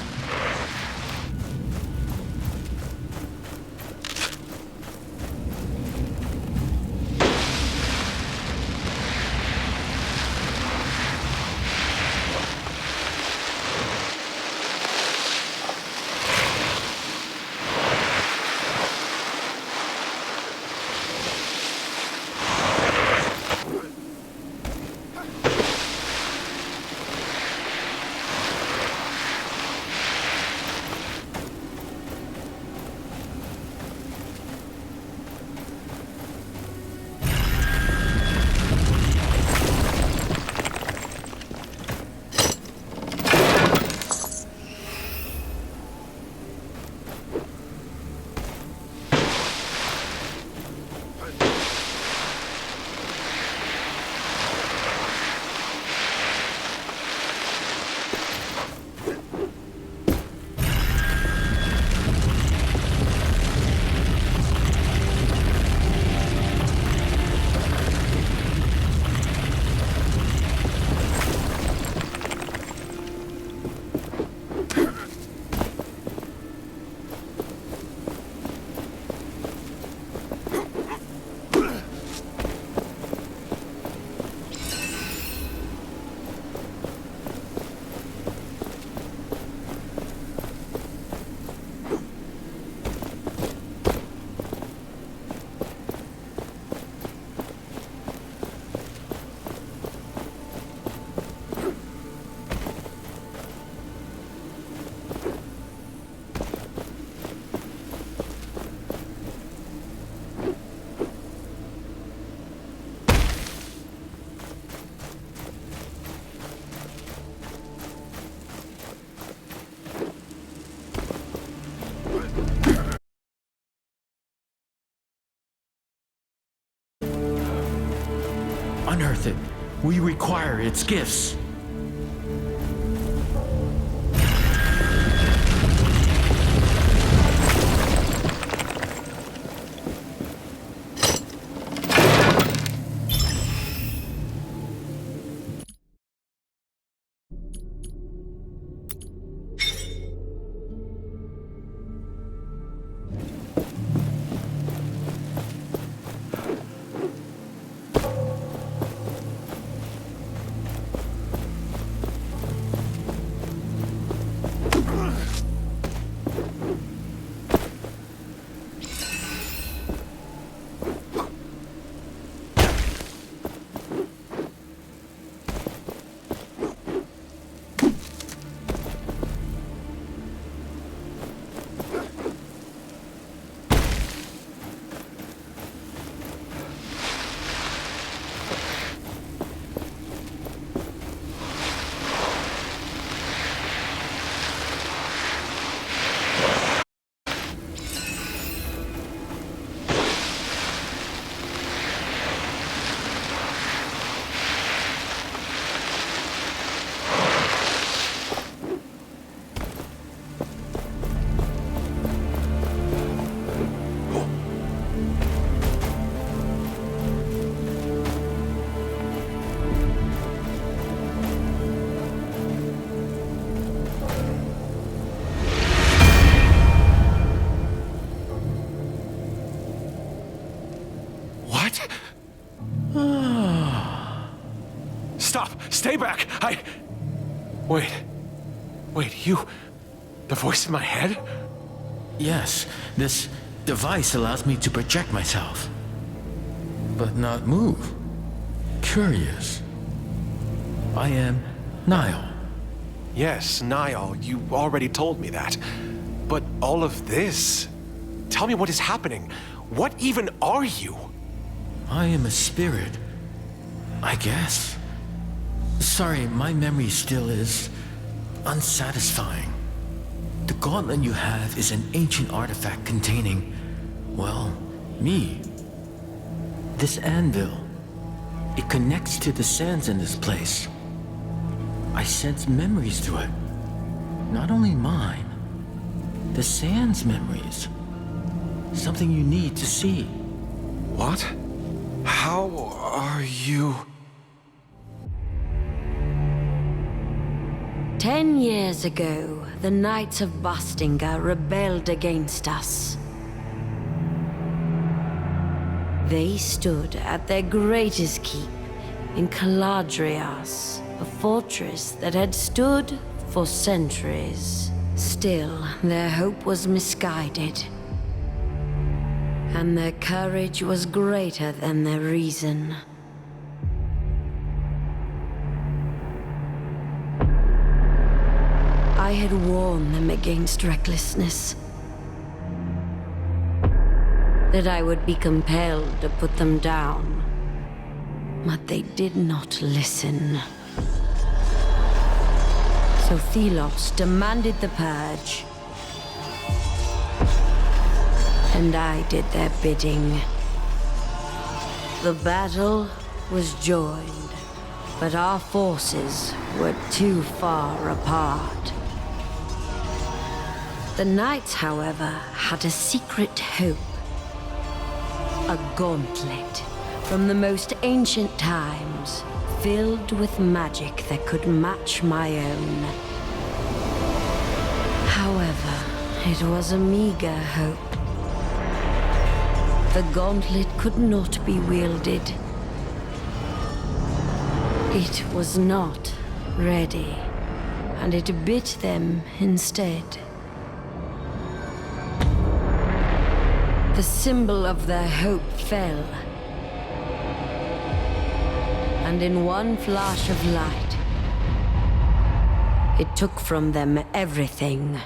Unearth it. We require its gifts. Stop! Stay back! Wait. Wait, you... The voice in my head? Yes, this device allows me to project myself, but not move. Curious. I am Niall. Yes, Niall, you already told me that. But all of this... Tell me what is happening. What even are you? I am a spirit, I guess. Sorry, my memory still is unsatisfying. The gauntlet you have is an ancient artifact containing, well, me. This anvil, it connects to the sands in this place. I sense memories through it. Not only mine, the sands' memories. Something you need to see. What? How are you... 10 years ago, the Knights of Bastinga rebelled against us. They stood at their greatest keep in Caladrias, a fortress that had stood for centuries. Still, their hope was misguided, and their courage was greater than their reason. I had warned them against recklessness. That I would be compelled to put them down. But they did not listen. So Thelos demanded the purge. And I did their bidding. The battle was joined, but our forces were too far apart. The Knights, however, had a secret hope. A gauntlet from the most ancient times, filled with magic that could match my own. However, it was a meager hope. The gauntlet could not be wielded. It was not ready, and it bit them instead. The symbol of their hope fell. And in one flash of light, it took from them everything.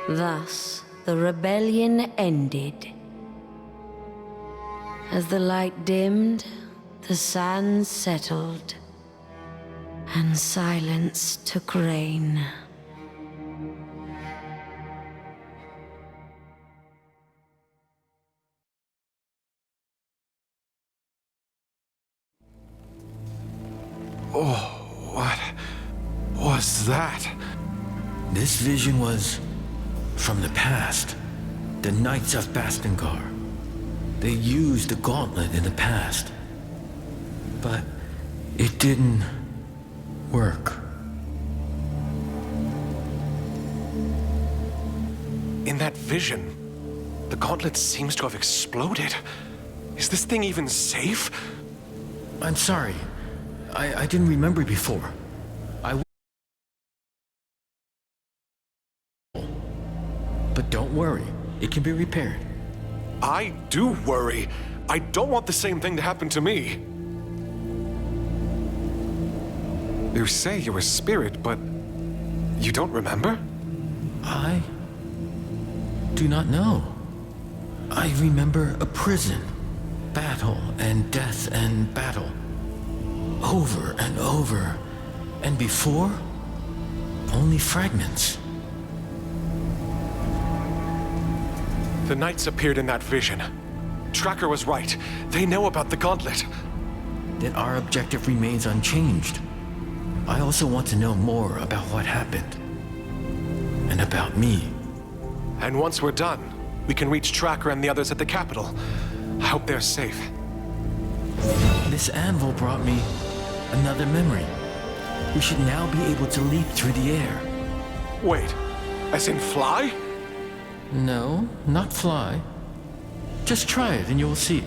Thus, the rebellion ended. As the light dimmed, the sands settled. And silence took reign. Oh, what was that? This vision was from the past. The Knights of Bastengar. They used the gauntlet in the past. But it didn't work. In that vision, the gauntlet seems to have exploded. Is this thing even safe? I'm sorry. I didn't remember before. But don't worry. It can be repaired. I do worry. I don't want the same thing to happen to me. You say you're a spirit, but you don't remember? I do not know. I remember a prison, battle and death and battle. Over and over. And before, only fragments. The Knights appeared in that vision. Tracker was right. They know about the gauntlet. Then our objective remains unchanged. I also want to know more about what happened. And about me. And once we're done, we can reach Tracker and the others at the capital. I hope they're safe. This anvil brought me another memory. We should now be able to leap through the air. Wait, as in fly? No, not fly. Just try it and you'll see.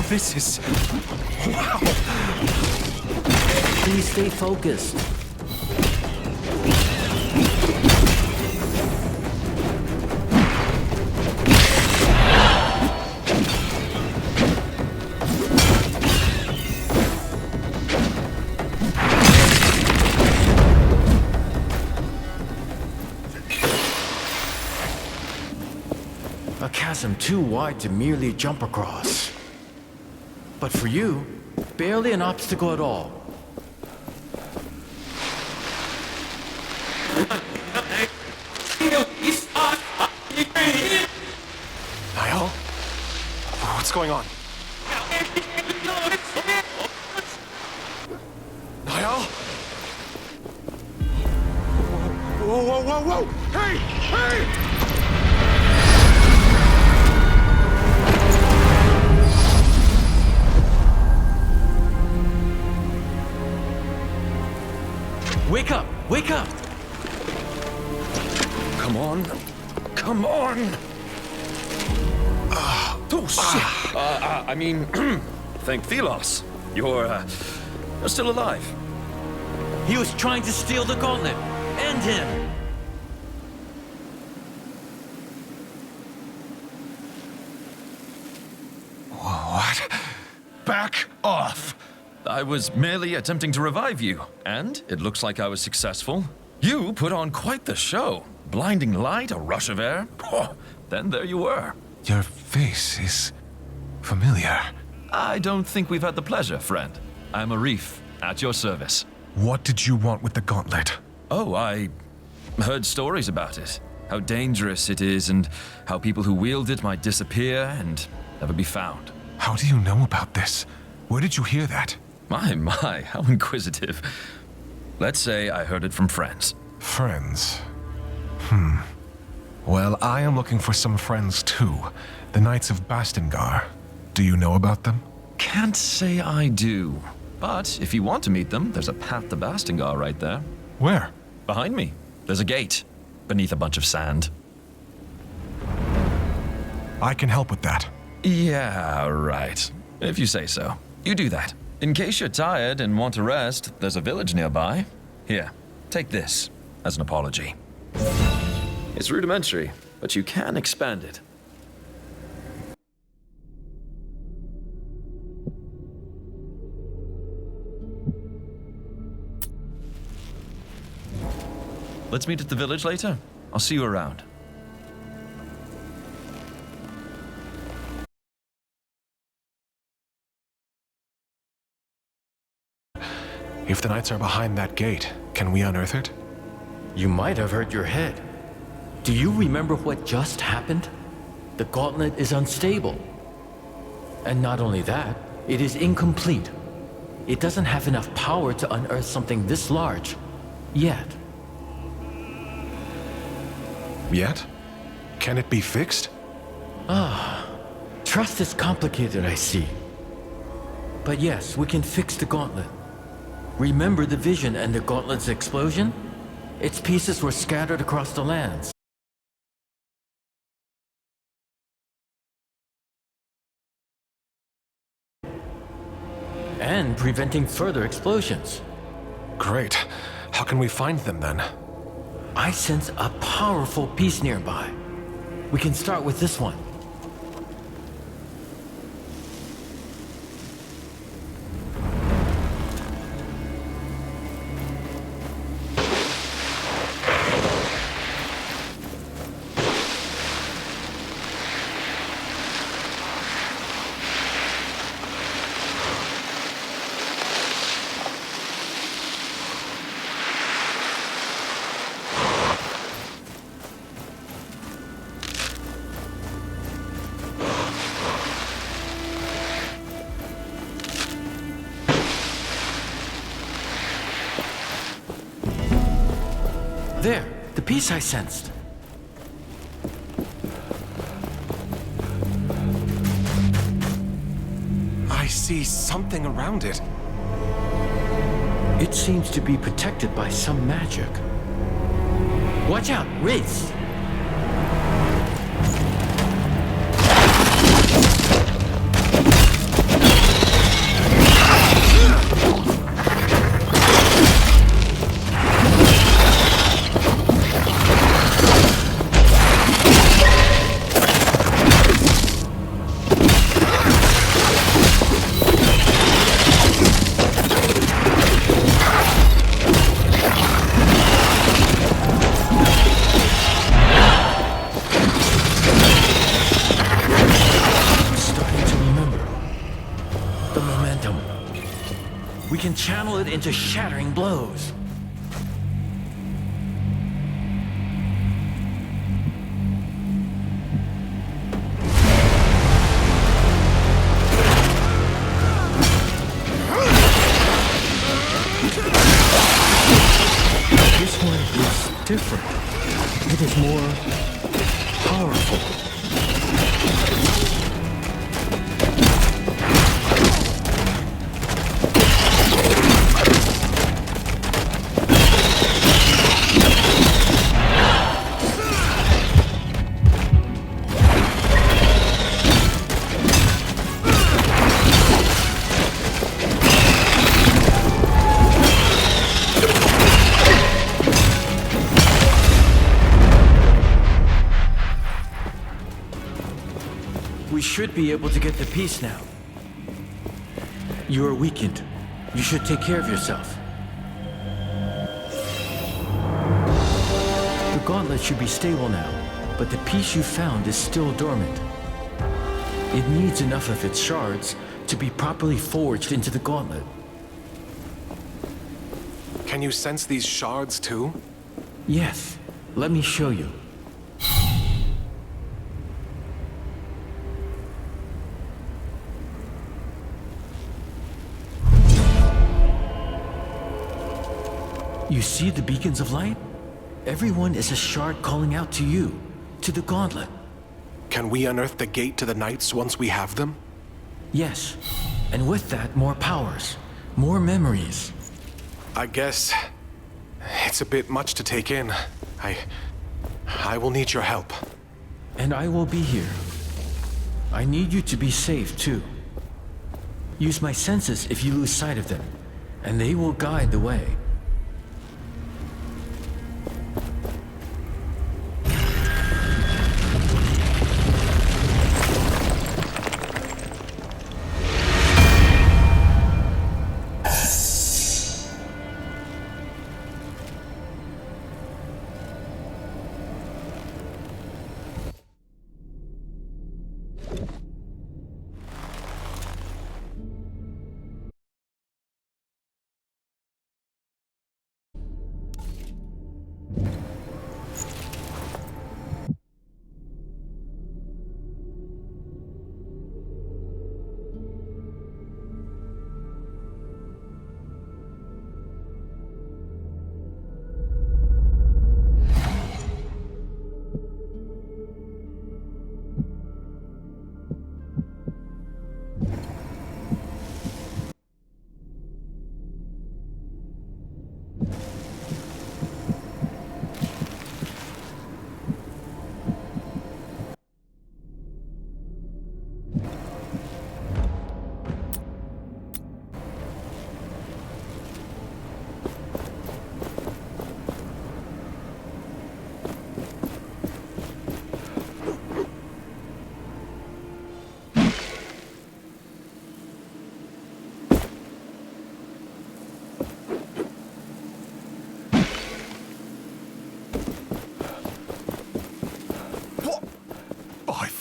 This is... wow! Please stay focused. A chasm too wide to merely jump across. But for you, barely an obstacle at all. Niall? What's going on? Niall? Whoa, whoa, whoa, whoa! Hey! Hey! Wake up! Wake up! Come on. Come on! Oh, shit! I mean, thank Thelos. You're still alive. He was trying to steal the gauntlet. End him! What? Back off! I was merely attempting to revive you, and it looks like I was successful. You put on quite the show. Blinding light, a rush of air. Oh, then there you were. Your face is familiar. I don't think we've had the pleasure, friend. I'm Arif, at your service. What did you want with the gauntlet? Oh, I heard stories about it. How dangerous it is, and how people who wield it might disappear and never be found. How do you know about this? Where did you hear that? My, how inquisitive. Let's say I heard it from friends. Friends? Well, I am looking for some friends too. The Knights of Bastengar. Do you know about them? can't say I do. But if you want to meet them, there's a path to Bastingar right there. Where? Behind me. There's a gate. Beneath a bunch of sand. I can help with that. Yeah, right. If you say so. You do that. In case you're tired and want to rest, there's a village nearby. Here, take this as an apology. It's rudimentary, but you can expand it. Let's meet at the village later. I'll see you around. If the knights are behind that gate, can we unearth it? You might have hurt your head. Do you remember what just happened? The gauntlet is unstable. And not only that, it is incomplete. It doesn't have enough power to unearth something this large. Yet. Yet? Can it be fixed? Trust is complicated, I see. But yes, we can fix the gauntlet. Remember the vision and the gauntlet's explosion? Its pieces were scattered across the lands. And preventing further explosions. Great. How can we find them then? I sense a powerful piece nearby. We can start with this one. There, the piece I sensed. I see something around it. It seems to be protected by some magic. Watch out, Wraiths! Channel it into shattering blows. This one is different. It is more powerful. We should be able to get the piece now. You are weakened. You should take care of yourself. The gauntlet should be stable now, but the piece you found is still dormant. It needs enough of its shards to be properly forged into the gauntlet. Can you sense these shards too? Yes. Let me show you. You see the beacons of light? Everyone is a shard calling out to you, to the gauntlet. Can we unearth the gate to the knights once we have them? Yes. And with that, more powers, more memories. I guess it's a bit much to take in. I will need your help. And I will be here. I need you to be safe, too. Use my senses if you lose sight of them, and they will guide the way.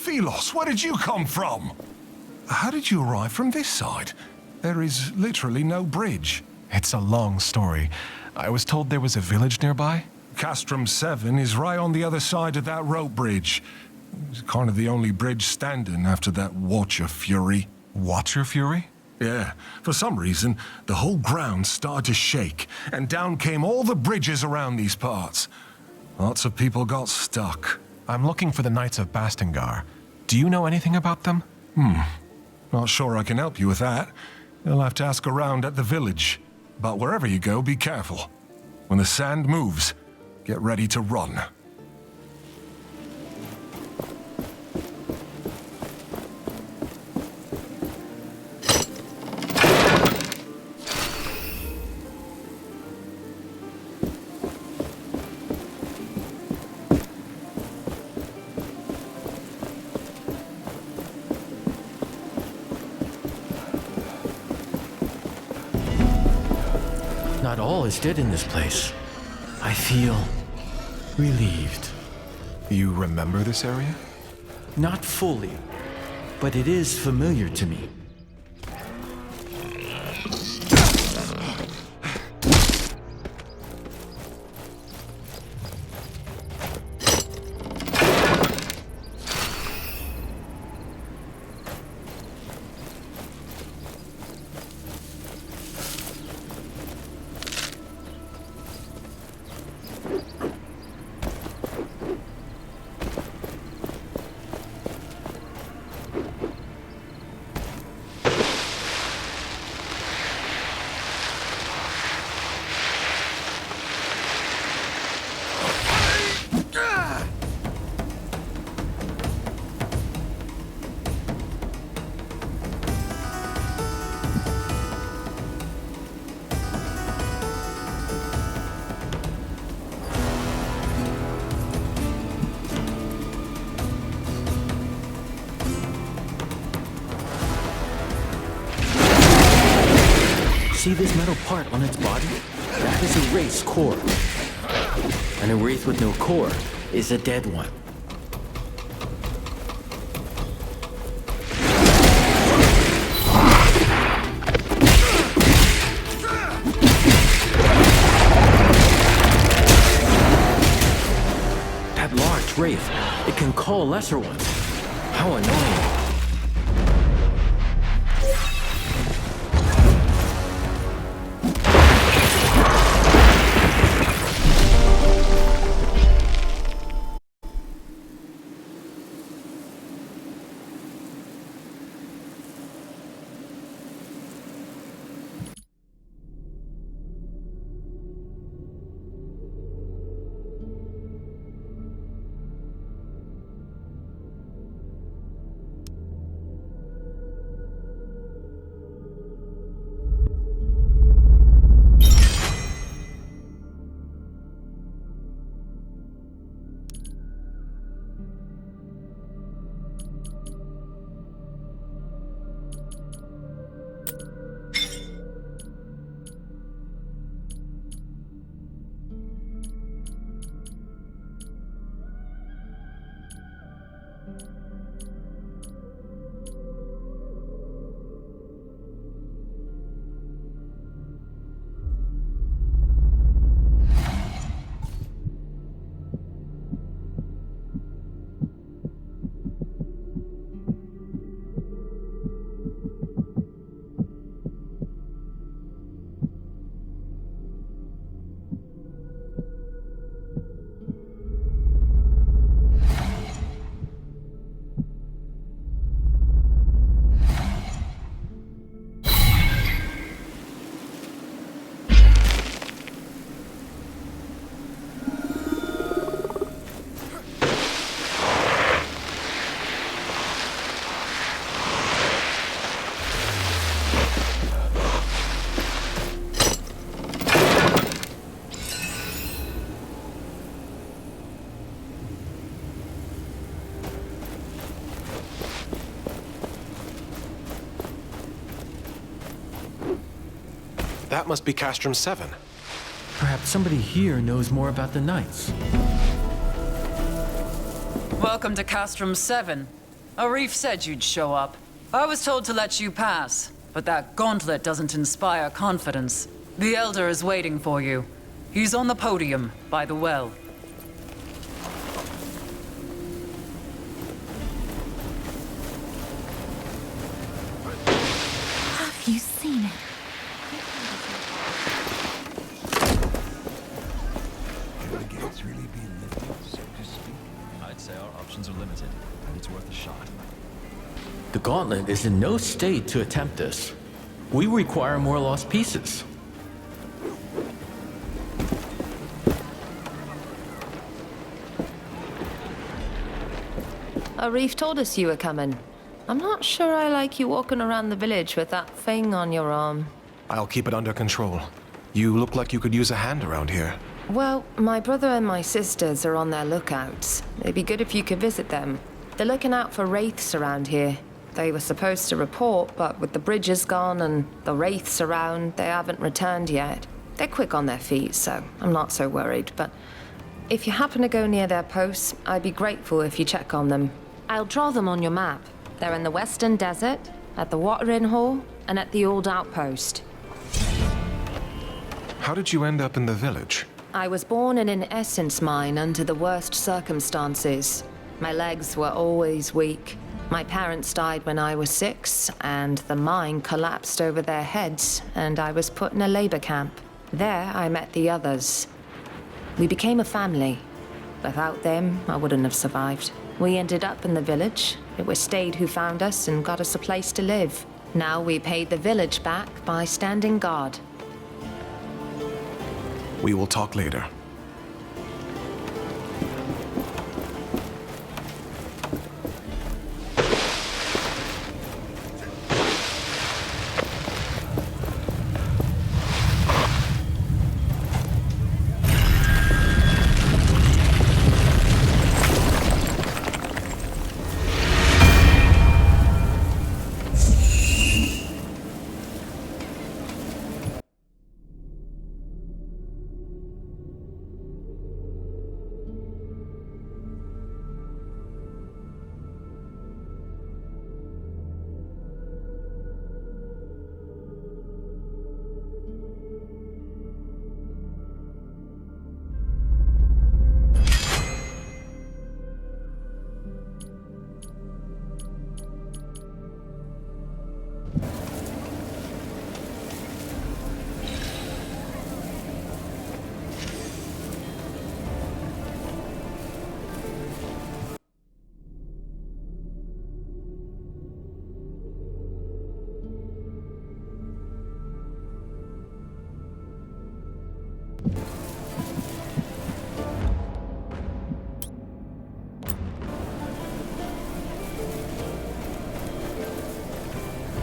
Thelos, where did you come from? How did you arrive from this side? There is literally no bridge. It's a long story. I was told there was a village nearby. Castrum 7 is right on the other side of that rope bridge. It's kind of the only bridge standing after that Watcher Fury. Watcher Fury? Yeah. For some reason, the whole ground started to shake, and down came all the bridges around these parts. Lots of people got stuck. I'm looking for the Knights of Bastingar. Do you know anything about them? Not sure I can help you with that. You'll have to ask around at the village. But wherever you go, be careful. When the sand moves, get ready to run. Not all is dead in this place. I feel relieved. You remember this area? Not fully, but it is familiar to me. See this metal part on its body? That is a wraith's core. And a wraith with no core is a dead one. That large wraith, it can call lesser ones. How annoying. That must be Castrum 7. Perhaps somebody here knows more about the Knights. Welcome to Castrum 7. Arif said you'd show up. I was told to let you pass, but that gauntlet doesn't inspire confidence. The Elder is waiting for you. He's on the podium, by the well. Have you seen it? It's really being lifted, so to speak. I'd say our options are limited, and it's worth a shot. The Gauntlet is in no state to attempt this. We require more lost pieces. Arif told us you were coming. I'm not sure I like you walking around the village with that thing on your arm. I'll keep it under control. You look like you could use a hand around here. Well, my brother and my sisters are on their lookouts. It'd be good if you could visit them. They're looking out for wraiths around here. They were supposed to report, but with the bridges gone and the wraiths around, they haven't returned yet. They're quick on their feet, so I'm not so worried, but if you happen to go near their posts, I'd be grateful if you check on them. I'll draw them on your map. They're in the Western Desert, at the Watering Hall, and at the Old Outpost. How did you end up in the village? I was born in an essence mine under the worst circumstances. My legs were always weak. My parents died when I was 6, and the mine collapsed over their heads, and I was put in a labor camp. There, I met the others. We became a family. Without them, I wouldn't have survived. We ended up in the village. It was Stade who found us and got us a place to live. Now we paid the village back by standing guard. We will talk later.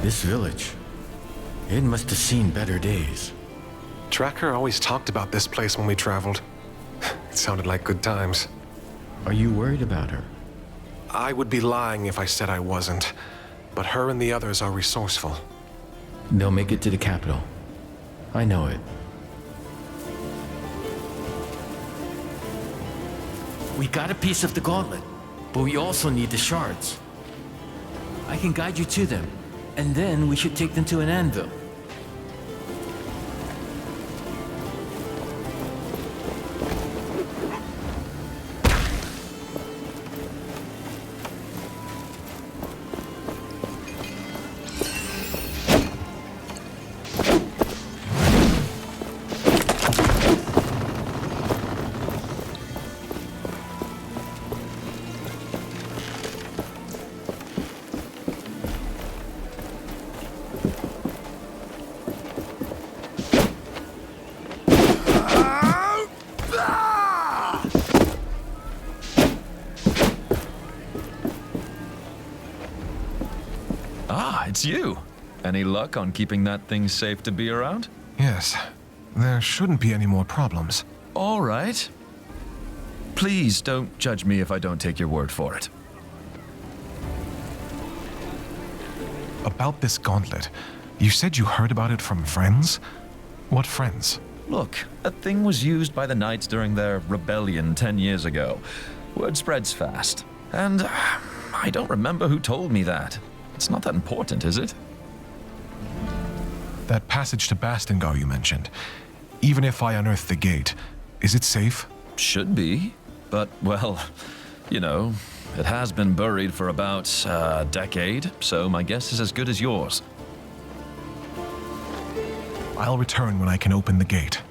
This village, it must have seen better days. Tracker always talked about this place when we traveled. It sounded like good times. Are you worried about her? I would be lying if I said I wasn't, but her and the others are resourceful. They'll make it to the capital. I know it. We got a piece of the gauntlet. but we also need the shards. I can guide you to them, and then we should take them to an anvil. It's you. Any luck on keeping that thing safe to be around? Yes. There shouldn't be any more problems. All right. Please don't judge me if I don't take your word for it. About this gauntlet, you said you heard about it from friends? What friends? Look, a thing was used by the Knights during their rebellion 10 years ago. Word spreads fast. And I don't remember who told me that. It's not that important, is it? That passage to Bastingar you mentioned. Even if I unearth the gate, is it safe? Should be. But, well, you know, it has been buried for about a decade, so my guess is as good as yours. I'll return when I can open the gate.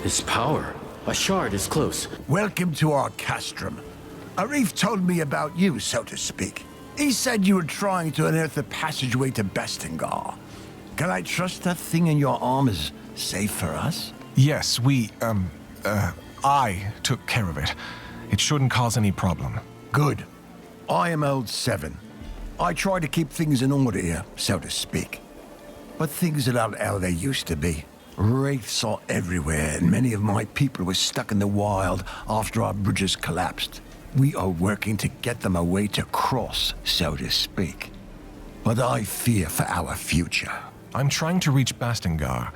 This power. A shard is close. Welcome to our castrum. Arif told me about you, so to speak. He said you were trying to unearth the passageway to Bastingar. Can I trust that thing in your arm is safe for us? Yes, I took care of it. It shouldn't cause any problem. Good. I am old 7. I try to keep things in order here, so to speak. But things are not how they used to be. Wraiths are everywhere, and many of my people were stuck in the wild after our bridges collapsed. We are working to get them a way to cross, so to speak. But I fear for our future. I'm trying to reach Bastingar.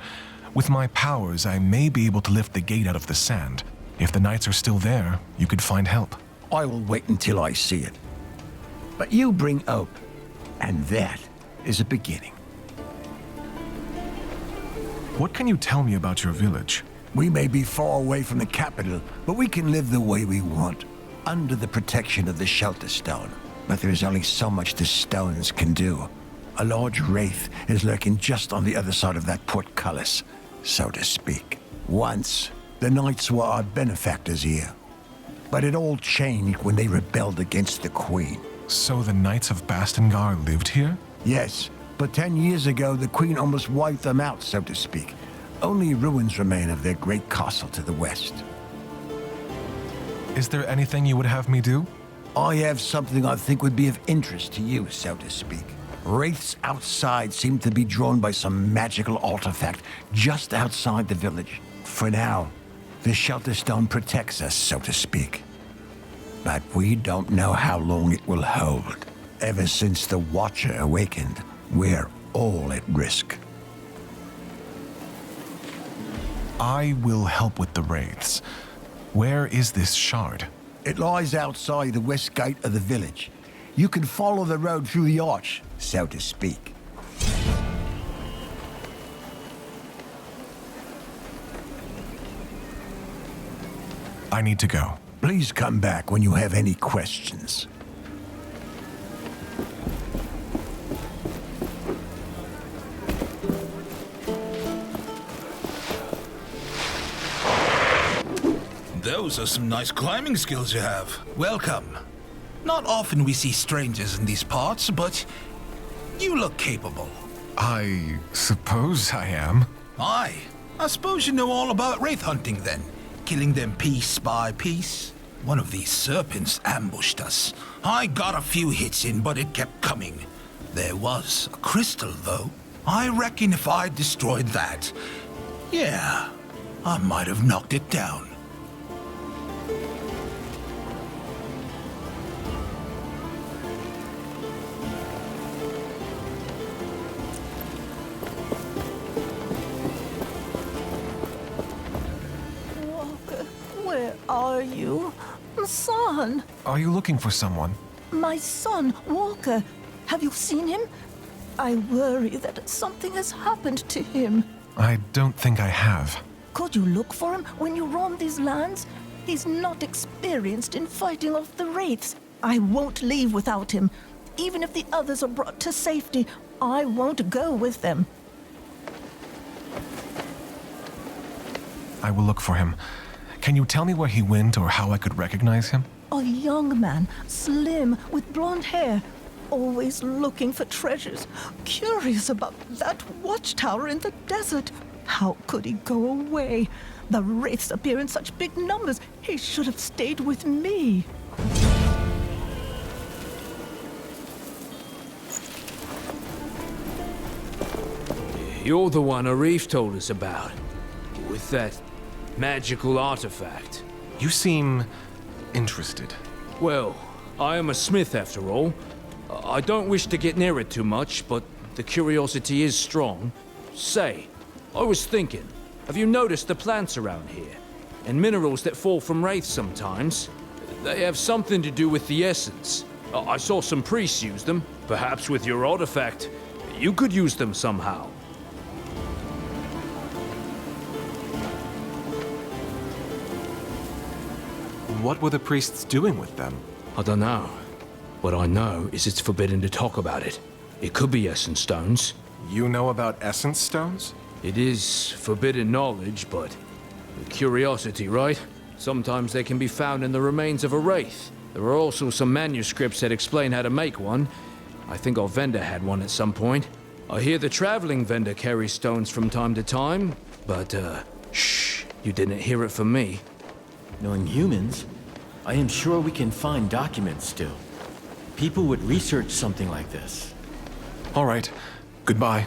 With my powers, I may be able to lift the gate out of the sand. If the Knights are still there, you could find help. I will wait until I see it. But you bring hope, and that is a beginning. What can you tell me about your village? We may be far away from the capital, but we can live the way we want, under the protection of the Shelter Stone. But there is only so much the stones can do. A large wraith is lurking just on the other side of that portcullis, so to speak. Once, the Knights were our benefactors here. But it all changed when they rebelled against the Queen. So the Knights of Bastingar lived here? Yes, but 10 years ago, the Queen almost wiped them out, so to speak. Only ruins remain of their great castle to the west. Is there anything you would have me do? I have something I think would be of interest to you, so to speak. Wraiths outside seem to be drawn by some magical artifact just outside the village. For now, the Shelter Stone protects us, so to speak. But we don't know how long it will hold. Ever since the Watcher awakened, we're all at risk. I will help with the wraiths. Where is this shard? It lies outside the west gate of the village. You can follow the road through the arch, so to speak. I need to go. Please come back when you have any questions. Those are some nice climbing skills you have. Welcome. Not often we see strangers in these parts, but you look capable. I suppose I am. Aye. I suppose you know all about wraith hunting then. Killing them piece by piece. One of these serpents ambushed us. I got a few hits in, but it kept coming. There was a crystal, though. I reckon if I destroyed that, yeah, I might have knocked it down. Where are you? Son! Are you looking for someone? My son, Walker. Have you seen him? I worry that something has happened to him. I don't think I have. Could you look for him when you roam these lands? He's not experienced in fighting off the wraiths. I won't leave without him. Even if the others are brought to safety, I won't go with them. I will look for him. Can you tell me where he went or how I could recognize him? A young man, slim, with blonde hair, always looking for treasures, curious about that watchtower in the desert. How could he go away? The wraiths appear in such big numbers. He should have stayed with me. You're the one Arif told us about, with that magical artifact. You seem interested. Well, I am a smith after all. I don't wish to get near it too much, but the curiosity is strong. Say, I was thinking, have you noticed the plants around here? And minerals that fall from wraiths sometimes? They have something to do with the essence. I saw some priests use them. Perhaps with your artifact, you could use them somehow. What were the priests doing with them? I don't know. What I know is it's forbidden to talk about it. It could be essence stones. You know about essence stones? It is forbidden knowledge, but curiosity, right? Sometimes they can be found in the remains of a wraith. There are also some manuscripts that explain how to make one. I think our vendor had one at some point. I hear the traveling vendor carries stones from time to time, but shh, you didn't hear it from me. Knowing humans, I am sure we can find documents still. People would research something like this. All right. Goodbye.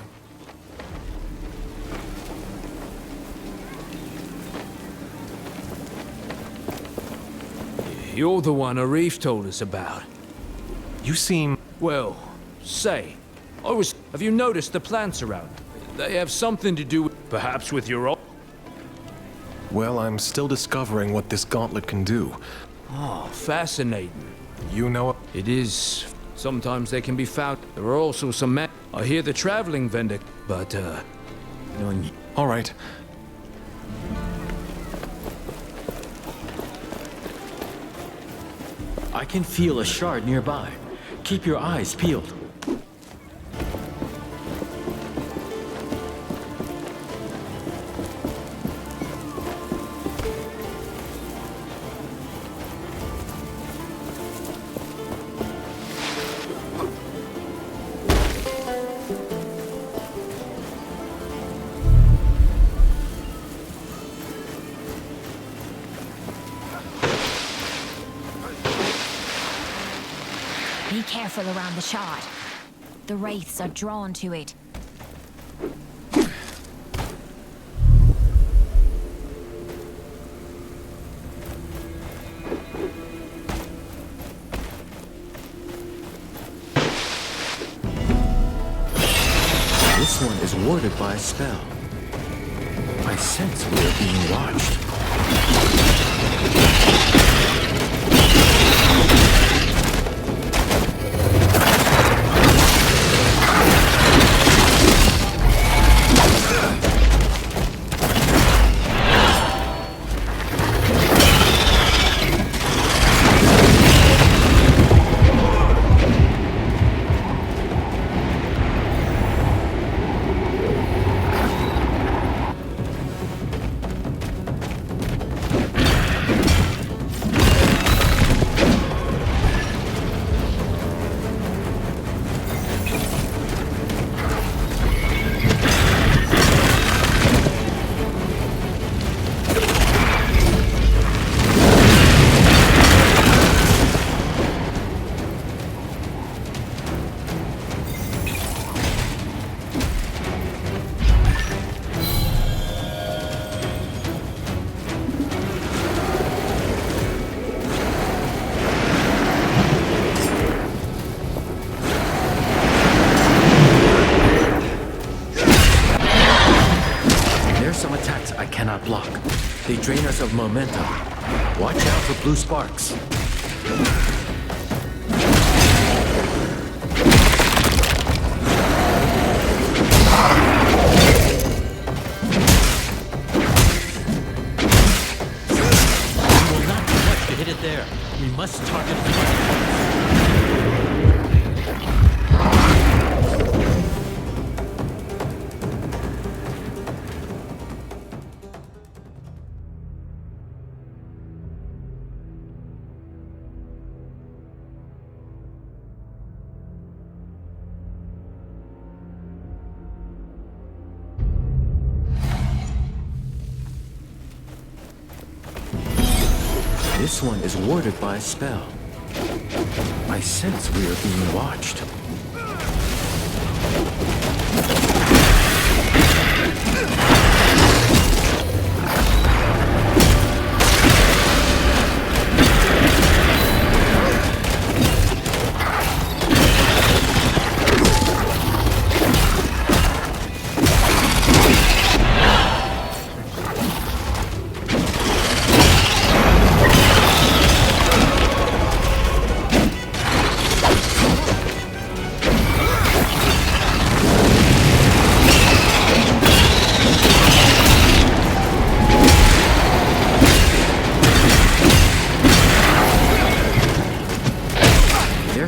You're the one Arif told us about. You seem... Well, say, have you noticed the plants around? They have something to do with... Perhaps with your... Well, I'm still discovering what this gauntlet can do. Oh, fascinating. You know... It is. Sometimes they can be found. There are also some I hear the traveling vendor, but, knowing... All right. I can feel a shard nearby. Keep your eyes peeled. Be careful around the shard. The wraiths are drawn to it. This one is warded by a spell. I sense we are being watched. some attacks I cannot block. They drain us of momentum. Watch out for blue sparks. We will not do much to hit it there. We must target it. This one is warded by a spell. I sense we are being watched.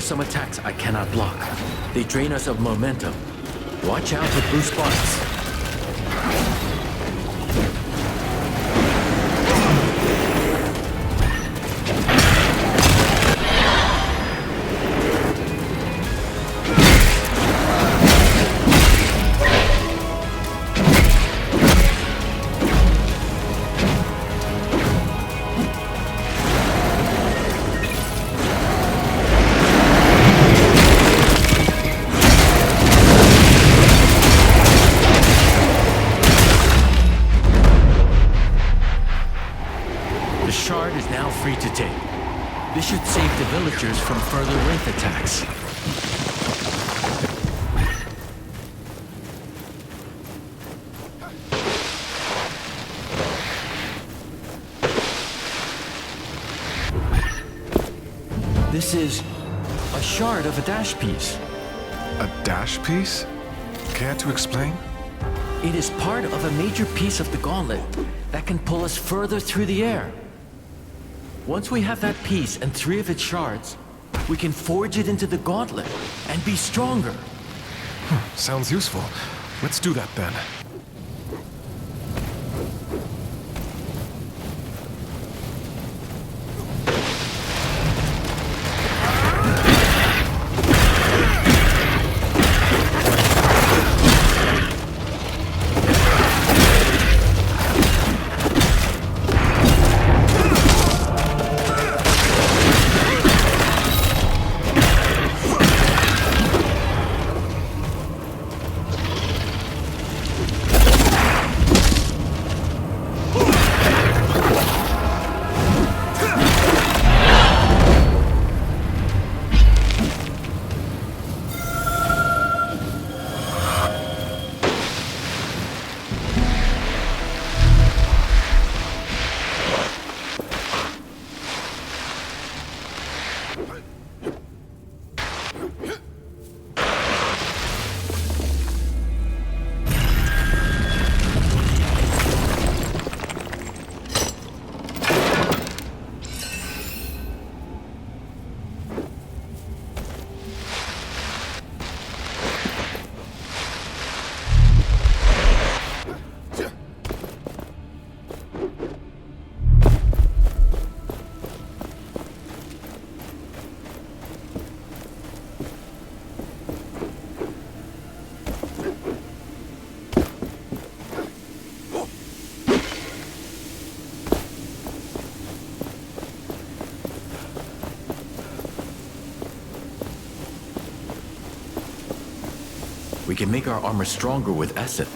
Some attacks I cannot block. They drain us of momentum. Watch out for blue sparks. Free to take. This should save the villagers from further wraith attacks. This is a shard of a dash piece. A dash piece? Care to explain? It is part of a major piece of the gauntlet that can pull us further through the air. Once we have that piece and 3 of its shards, we can forge it into the gauntlet and be stronger. Sounds useful. Let's do that then. We can make our armor stronger with acid.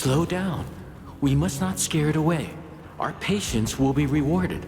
Slow down. We must not scare it away. Our patience will be rewarded.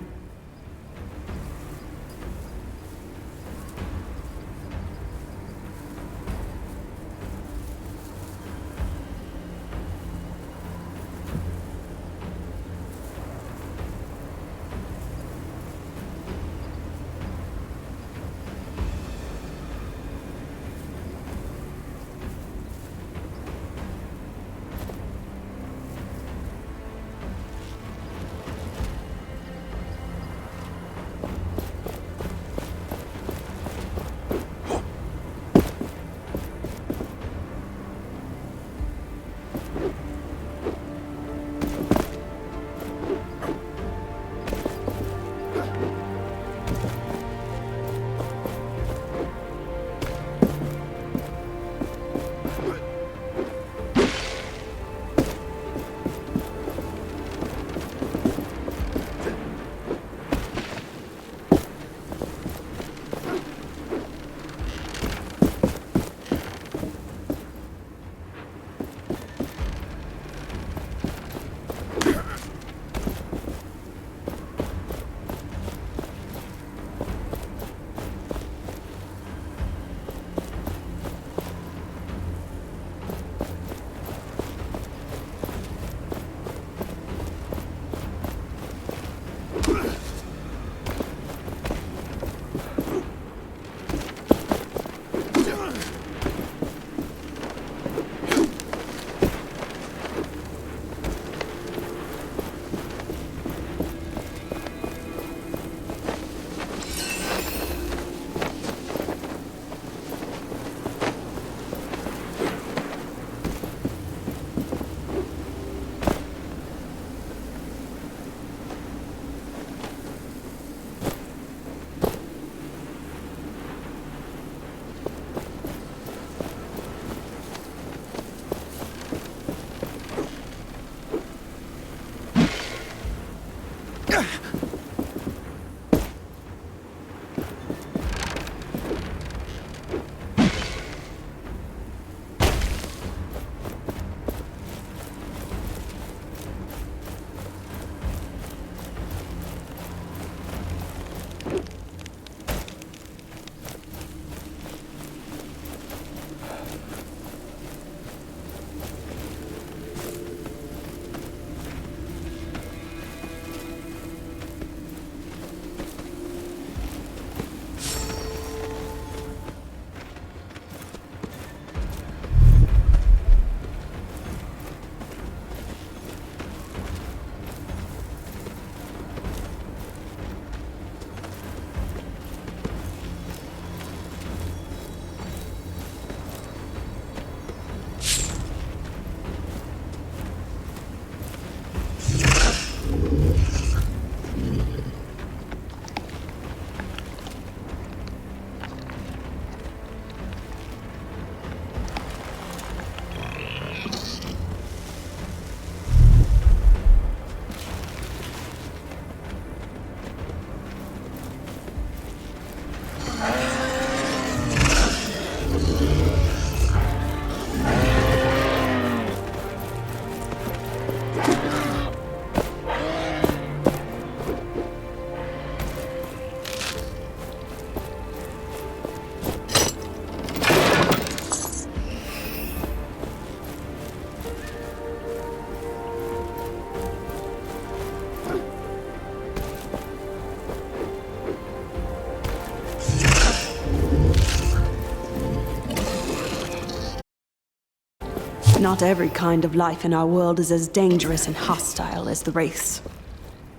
Not every kind of life in our world is as dangerous and hostile as the Wraiths.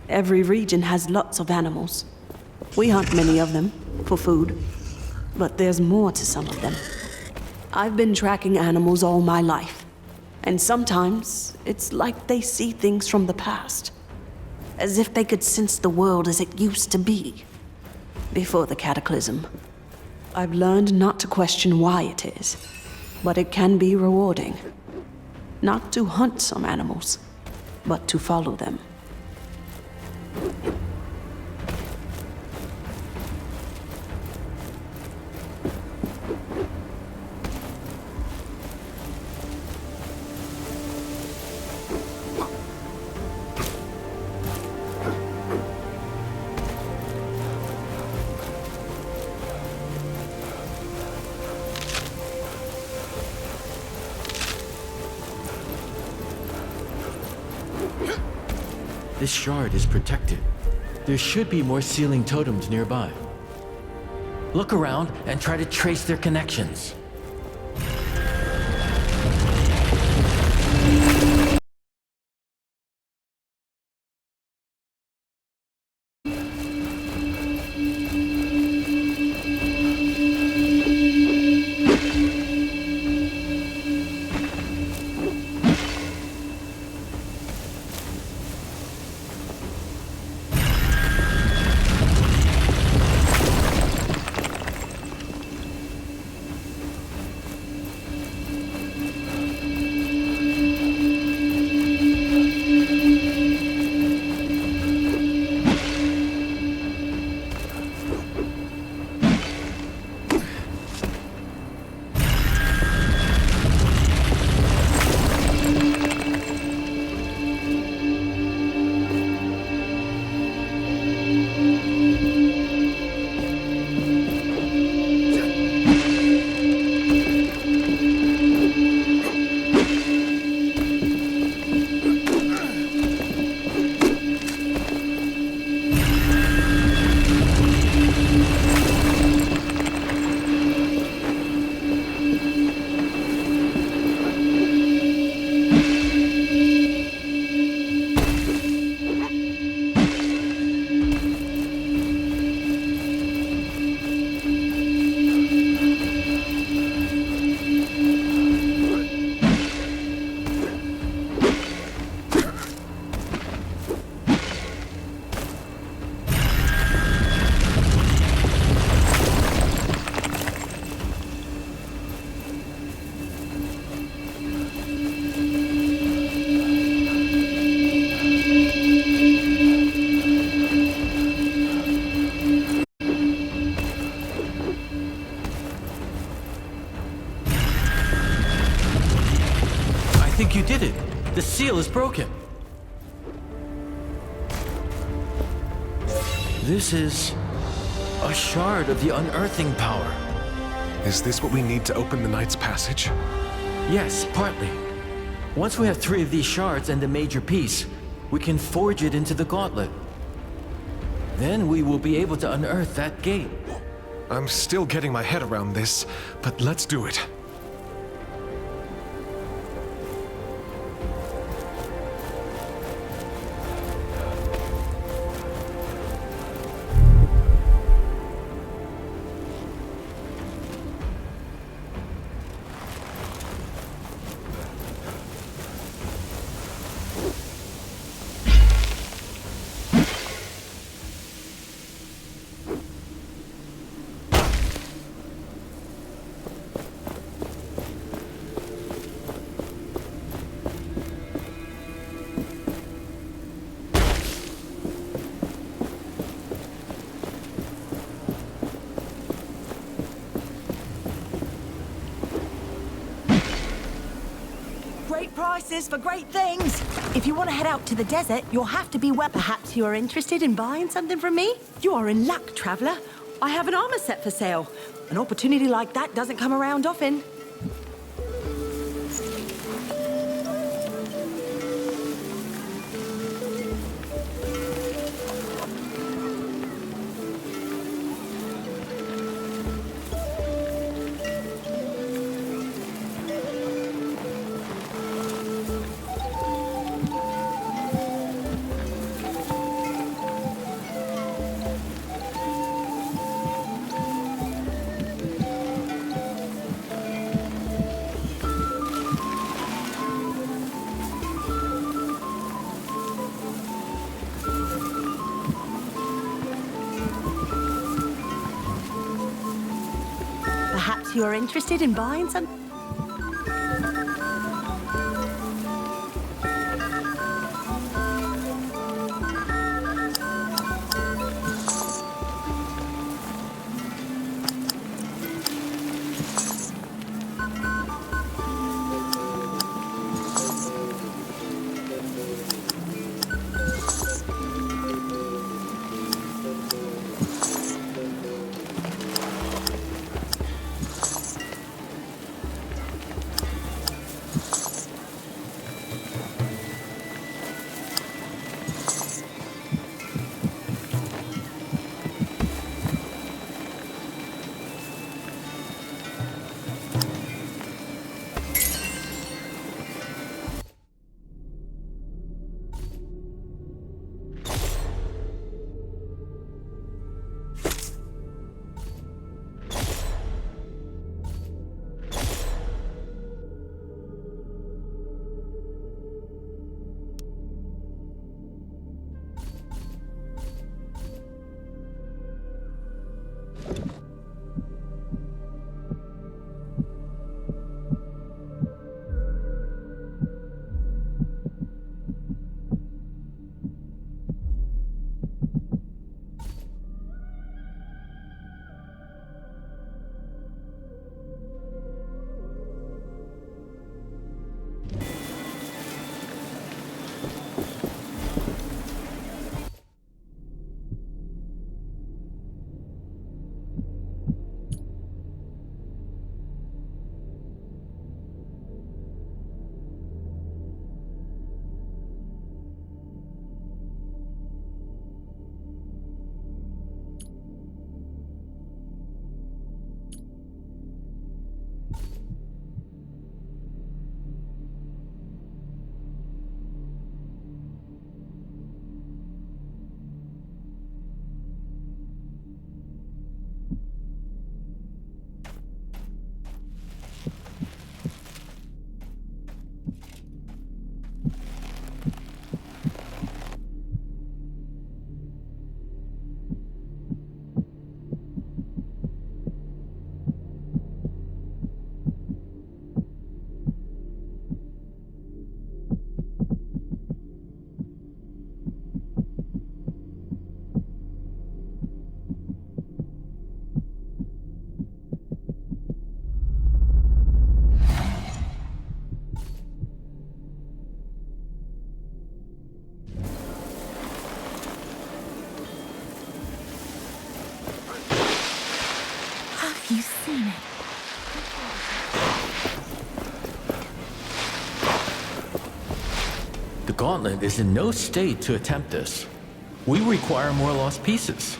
Every region has lots of animals. We hunt many of them, for food. But there's more to some of them. I've been tracking animals all my life. And sometimes, it's like they see things from the past. As if they could sense the world as it used to be. Before the Cataclysm. I've learned not to question why it is. But it can be rewarding. Not to hunt some animals, but to follow them. this shard is protected. There should be more sealing totems nearby. Look around and try to trace their connections. I think you did it. The seal is broken. This is a shard of the unearthing power. Is this what we need to open the Knight's Passage? Yes, partly. Once we have 3 of these shards and the major piece, we can forge it into the gauntlet. Then we will be able to unearth that gate. I'm still getting my head around this, but let's do it. Great prices for great things. If you want to head out to the desert, you'll have to be well. Perhaps you are interested in buying something from me? You are in luck, traveler. I have an armor set for sale. An opportunity like that doesn't come around often. Perhaps you are interested in buying some. The gauntlet is in no state to attempt this. We require more lost pieces.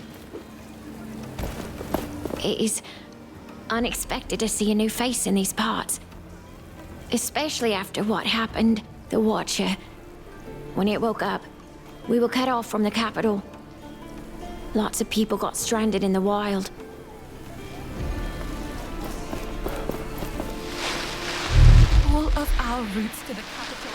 It is unexpected to see a new face in these parts. Especially after what happened, the Watcher. When it woke up, we were cut off from the capital. Lots of people got stranded in the wild. All of our routes to the capital.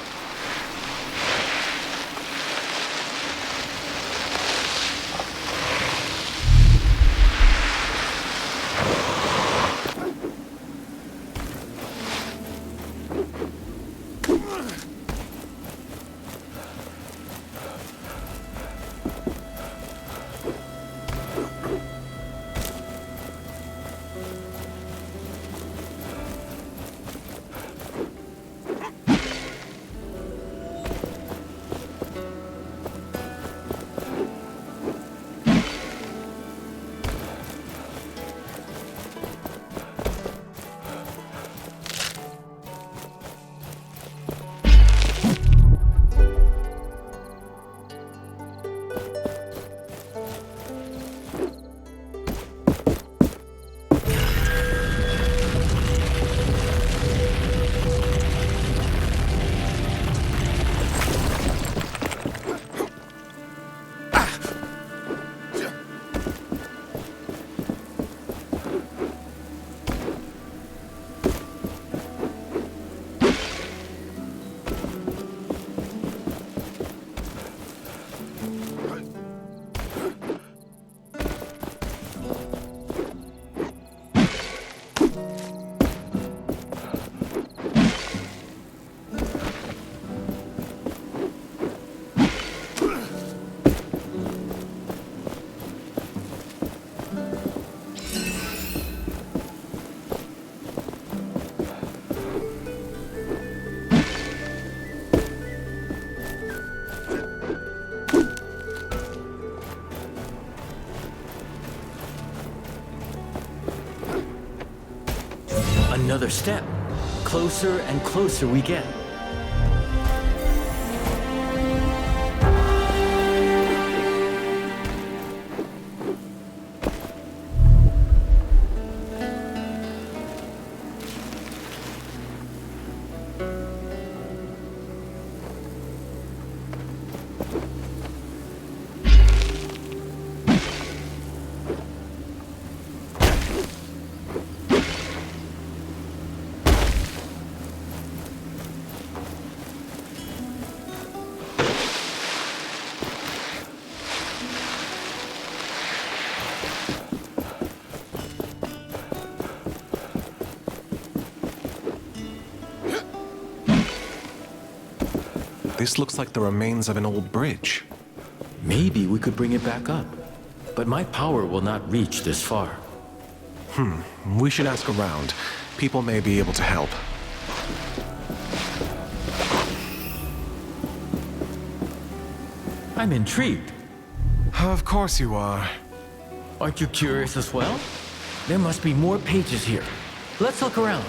Another step. Closer and closer we get. This looks like the remains of an old bridge. Maybe we could bring it back up. But my power will not reach this far. We should ask around. People may be able to help. I'm intrigued. Of course you are. Aren't you curious as well? There must be more pages here. Let's look around.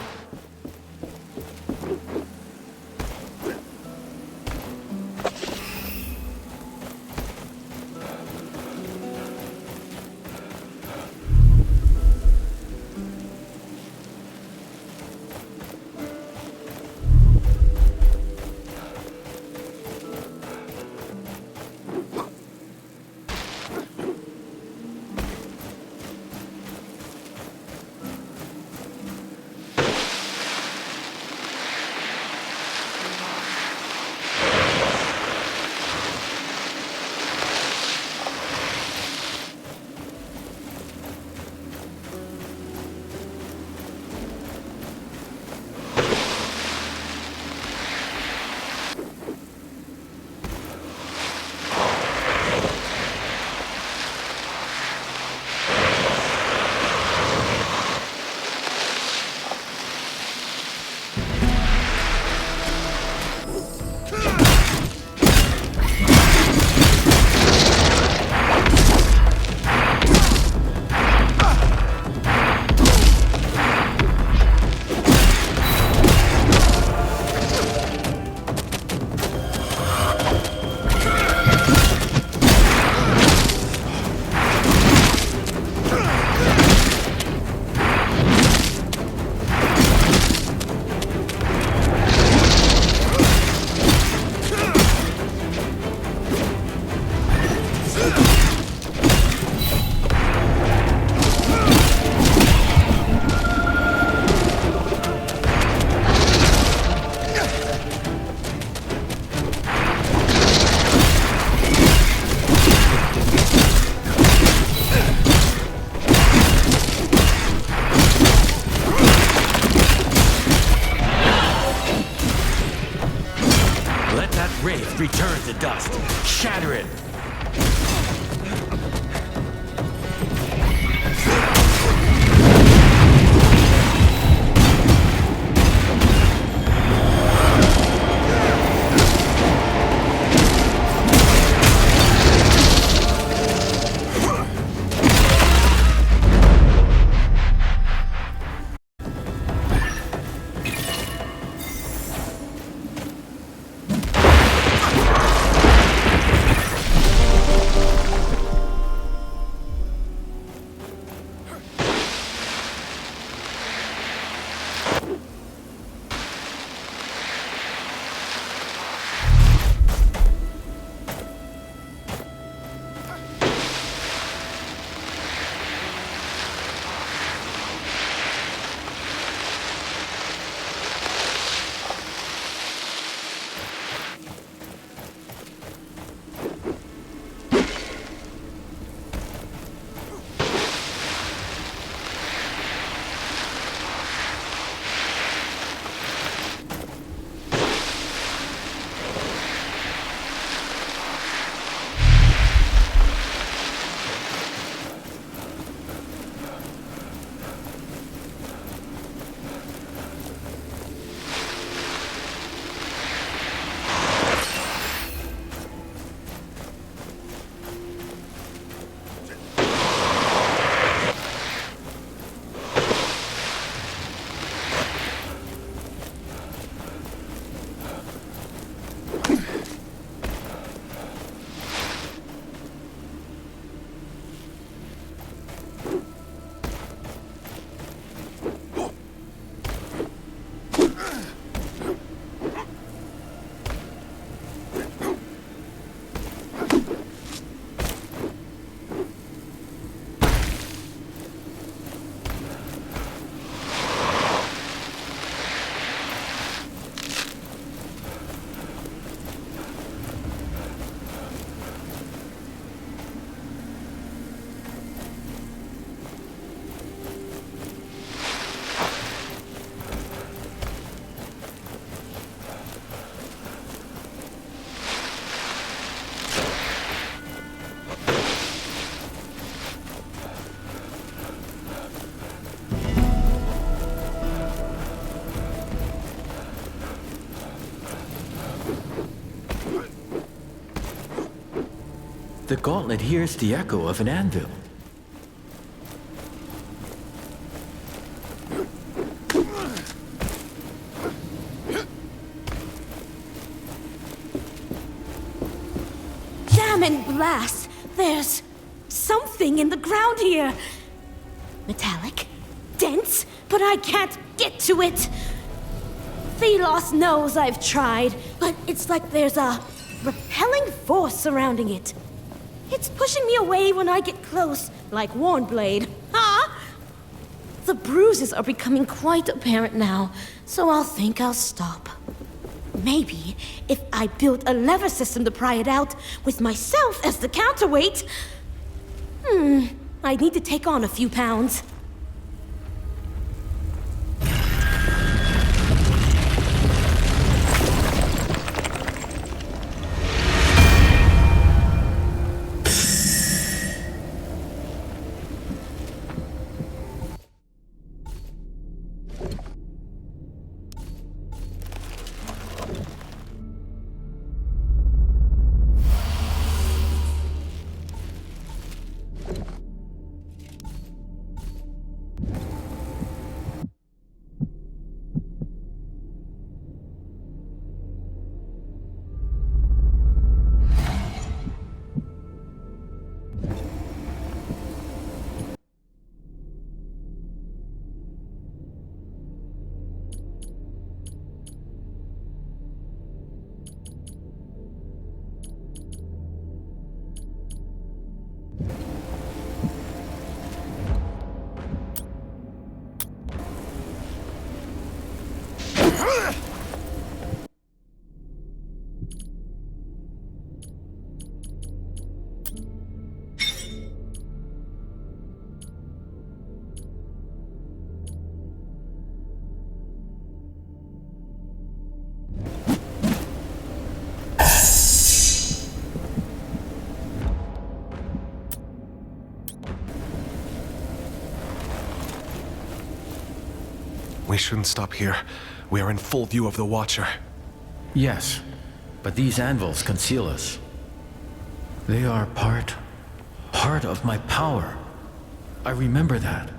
return to dust. Shatter it! The gauntlet hears the echo of an anvil. Damn and blast! There's something in the ground here. Metallic, dense, but I can't get to it. Thelos knows I've tried, but it's like there's a repelling force surrounding it. It's pushing me away when I get close, like Warnblade. Huh? The bruises are becoming quite apparent now, so I'll think I'll stop. Maybe if I build a lever system to pry it out, with myself as the counterweight. I'd need to take on a few pounds. We shouldn't stop here. We are in full view of the Watcher. Yes, but these anvils conceal us. They are part of my power. I remember that.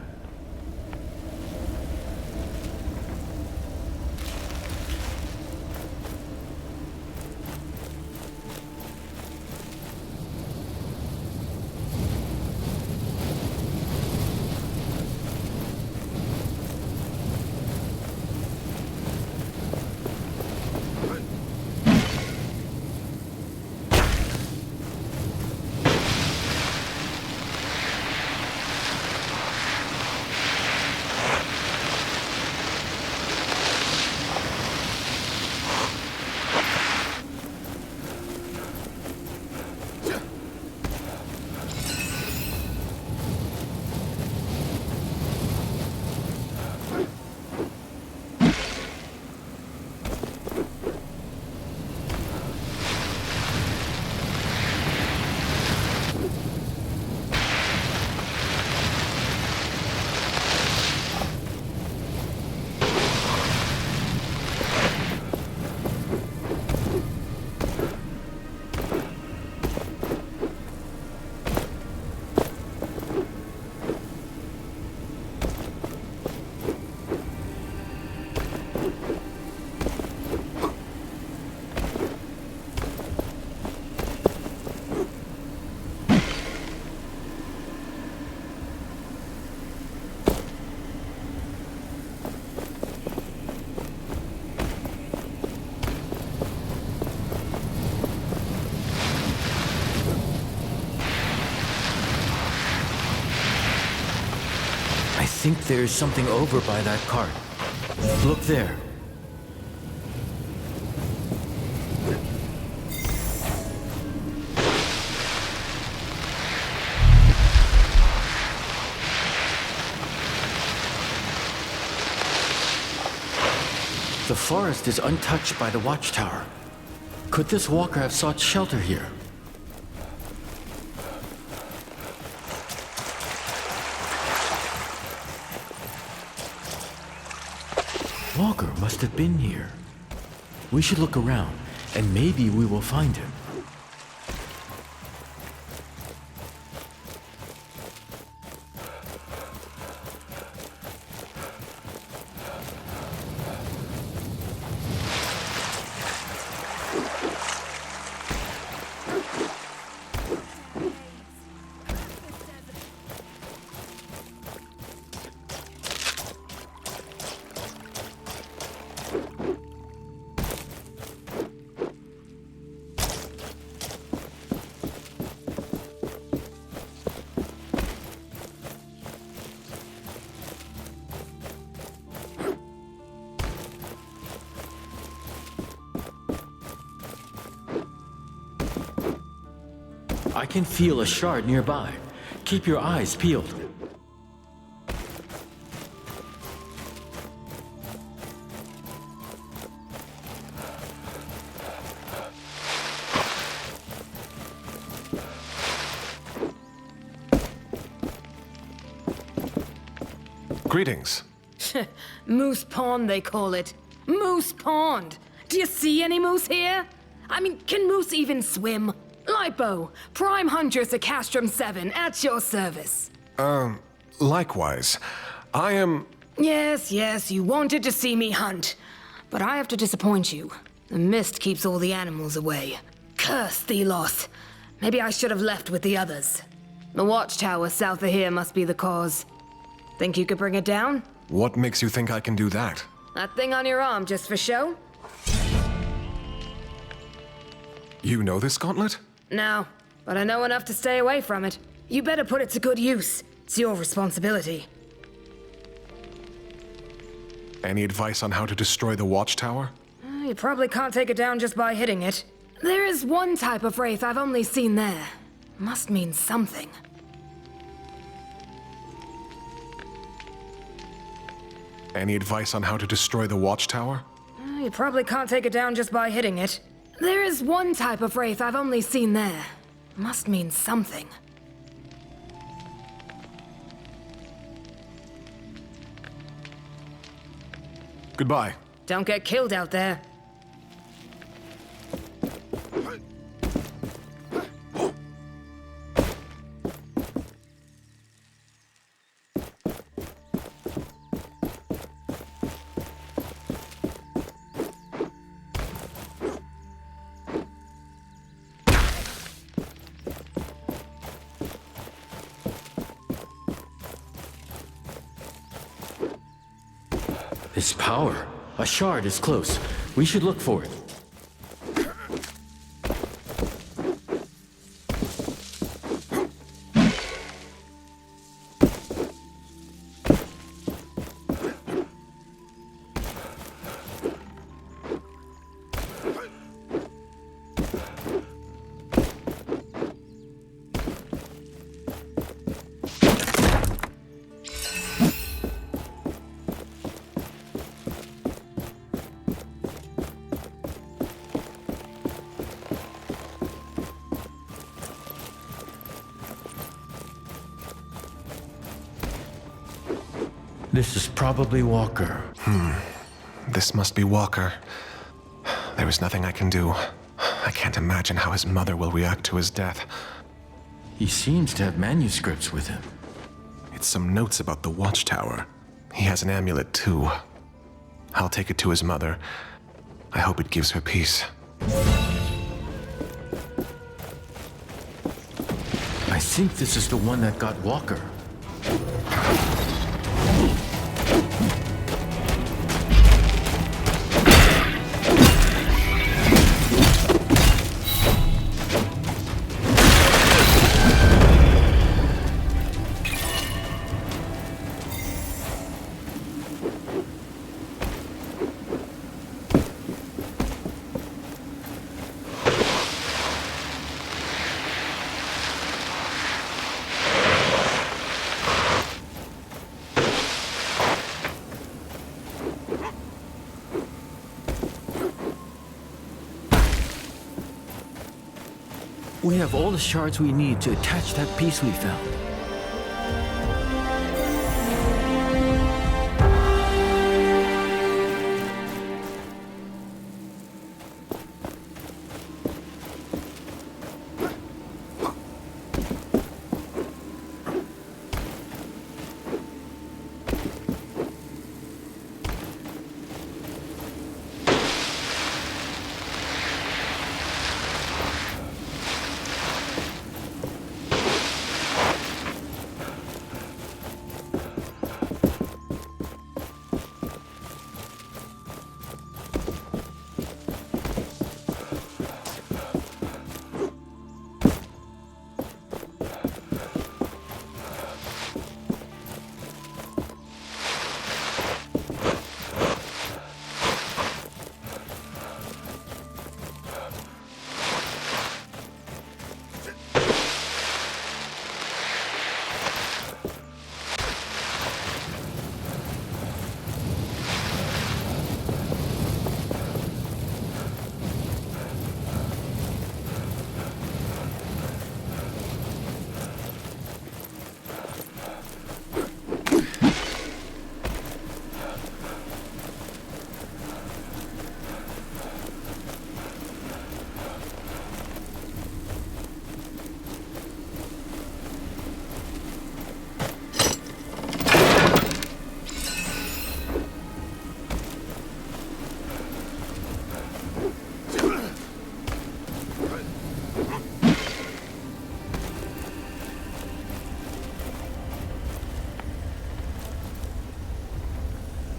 I think there's something over by that cart. Look there. The forest is untouched by the watchtower. Could this walker have sought shelter here? Walker must have been here. We should look around, and maybe we will find him. I can feel a shard nearby. Keep your eyes peeled. Greetings. Moose Pond, they call it. Moose Pond. Do you see any moose here? I mean, can moose even swim? Lipo, Prime Hunter to Castrum 7, at your service. Likewise. I am... Yes, you wanted to see me hunt. But I have to disappoint you. The mist keeps all the animals away. Curse Thelos. Maybe I should have left with the others. The watchtower south of here must be the cause. Think you could bring it down? What makes you think I can do that? That thing on your arm just for show? You know this gauntlet? No, but I know enough to stay away from it. You better put it to good use. It's your responsibility. Any advice on how to destroy the watchtower? You probably can't take it down just by hitting it. There is one type of wraith I've only seen there. Must mean something. Any advice on how to destroy the watchtower? You probably can't take it down just by hitting it. There is one type of wraith I've only seen there. Must mean something. Goodbye. Don't get killed out there. This power. A shard is close. We should look for it. This is probably Walker. This must be Walker. There is nothing I can do. I can't imagine how his mother will react to his death. He seems to have manuscripts with him. It's some notes about the watchtower. He has an amulet too. I'll take it to his mother. I hope it gives her peace. I think this is the one that got Walker. We have all the shards we need to attach that piece we found.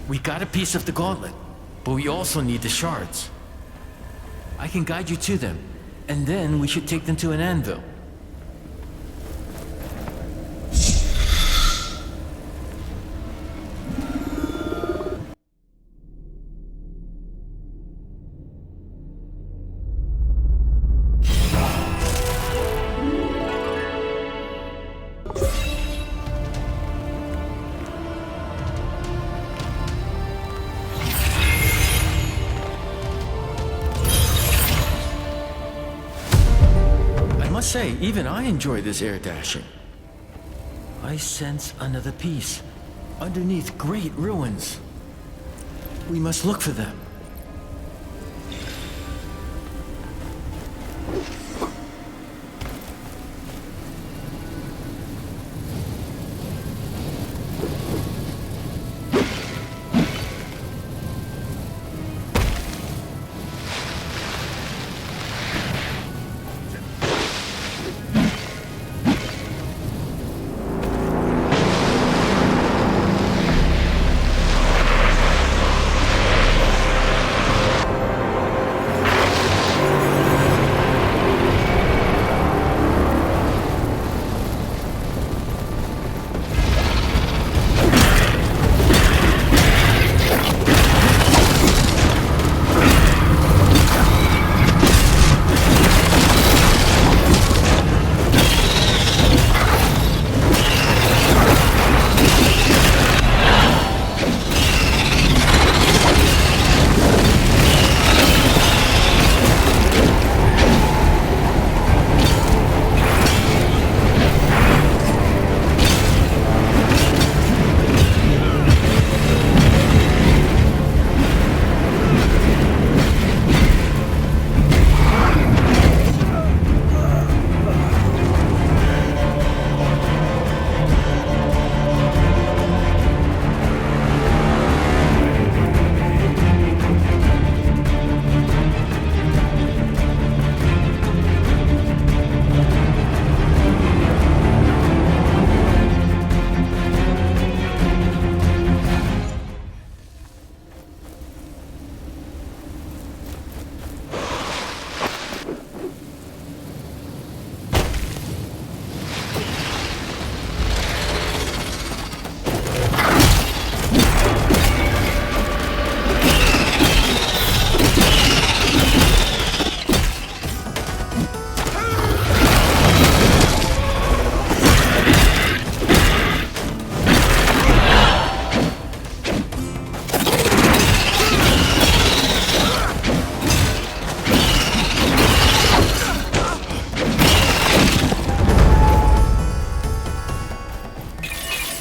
We got a piece of the gauntlet, but we also need the shards. I can guide you to them, and then we should take them to an anvil. Say, even I enjoy this air dashing. I sense another piece underneath great ruins. We must look for them.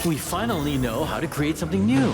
We finally know how to create something new.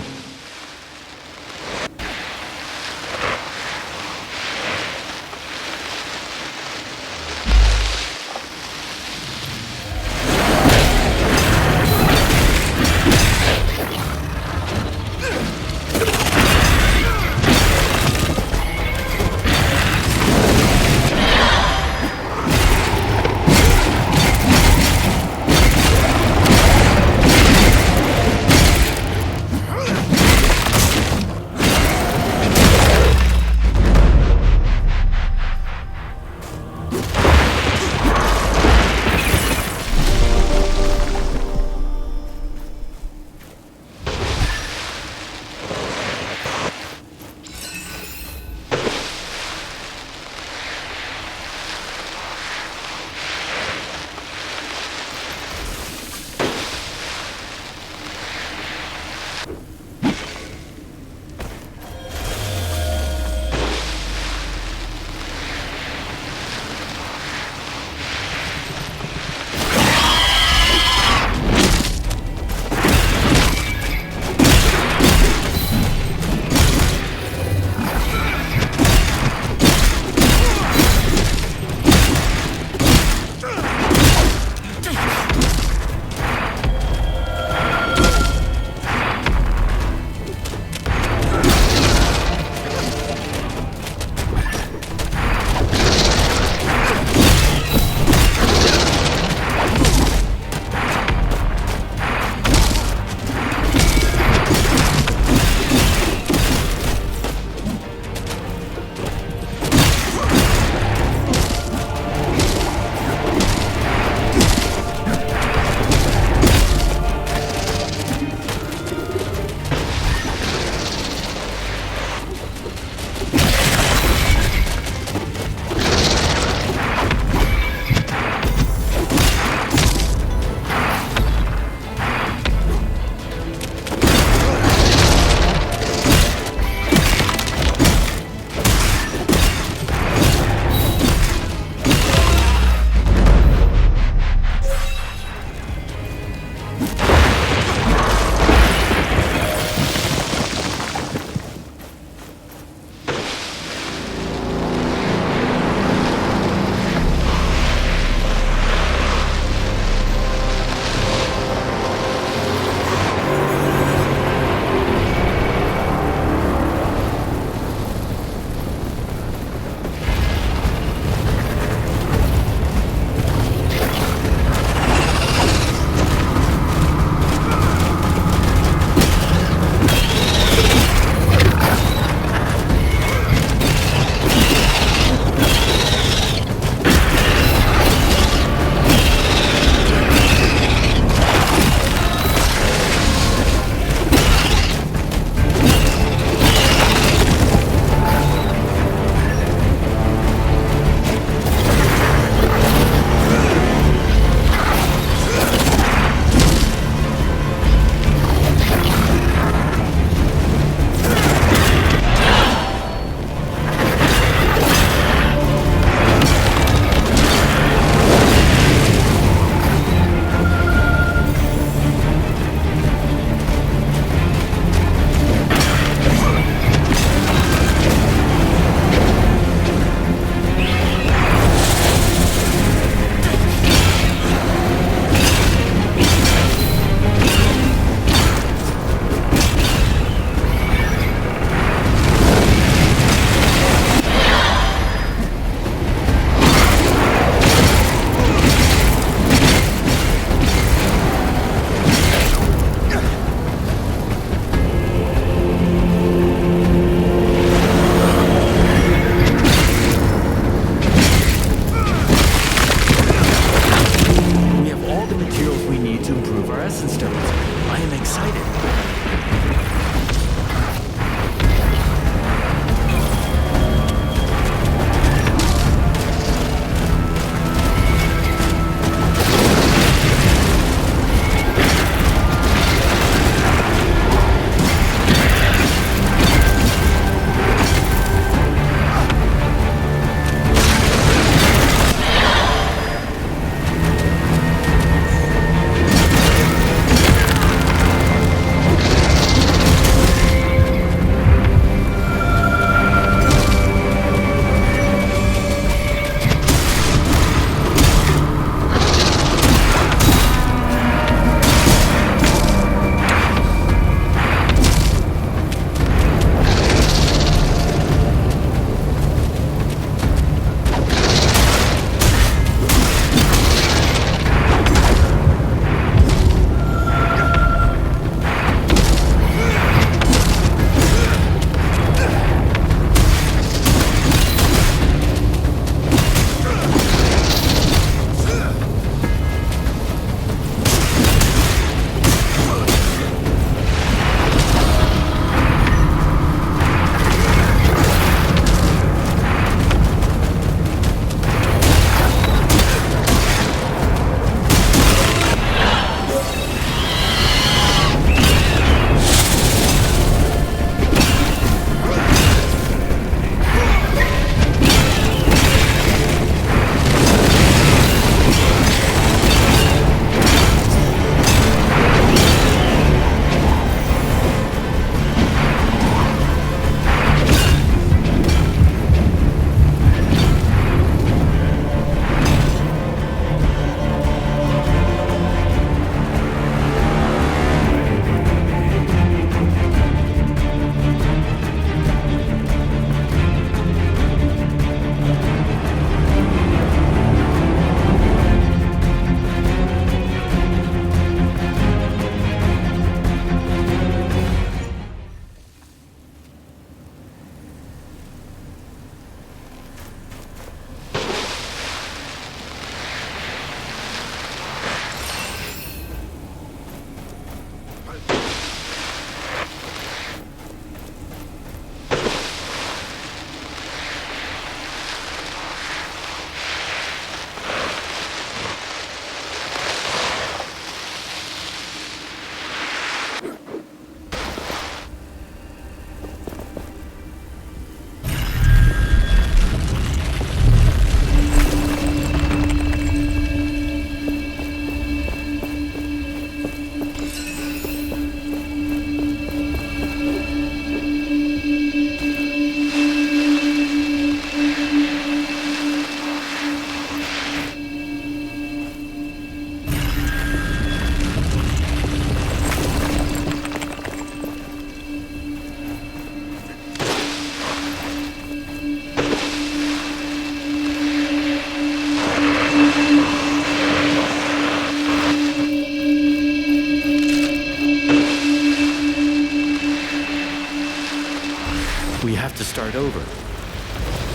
We have to start over.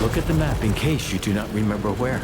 Look at the map in case you do not remember where.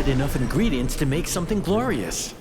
Enough ingredients to make something glorious.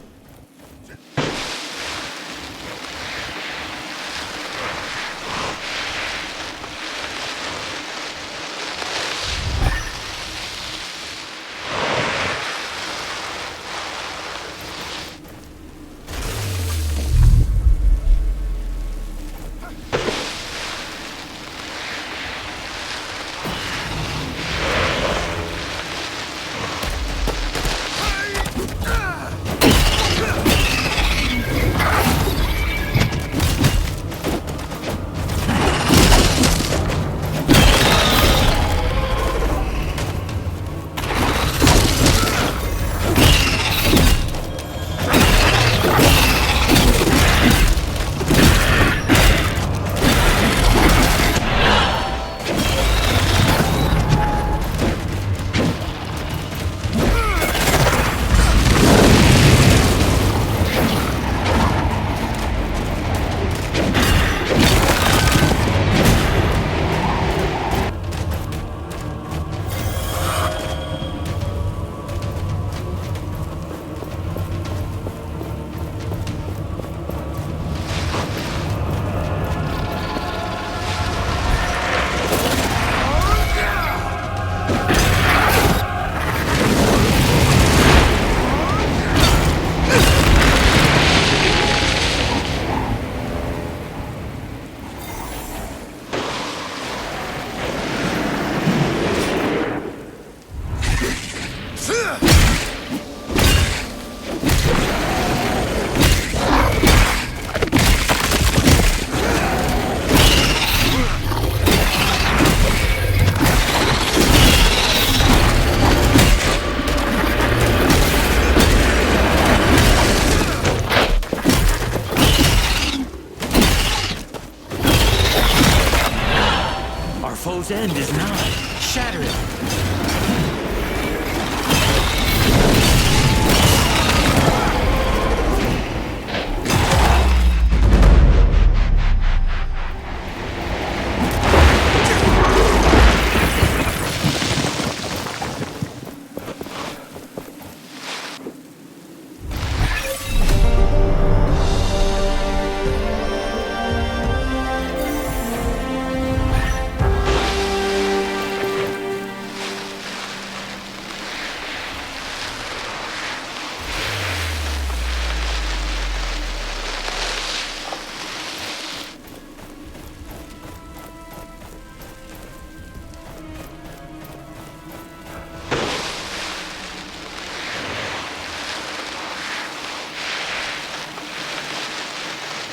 foe's end is nigh. Shatter it.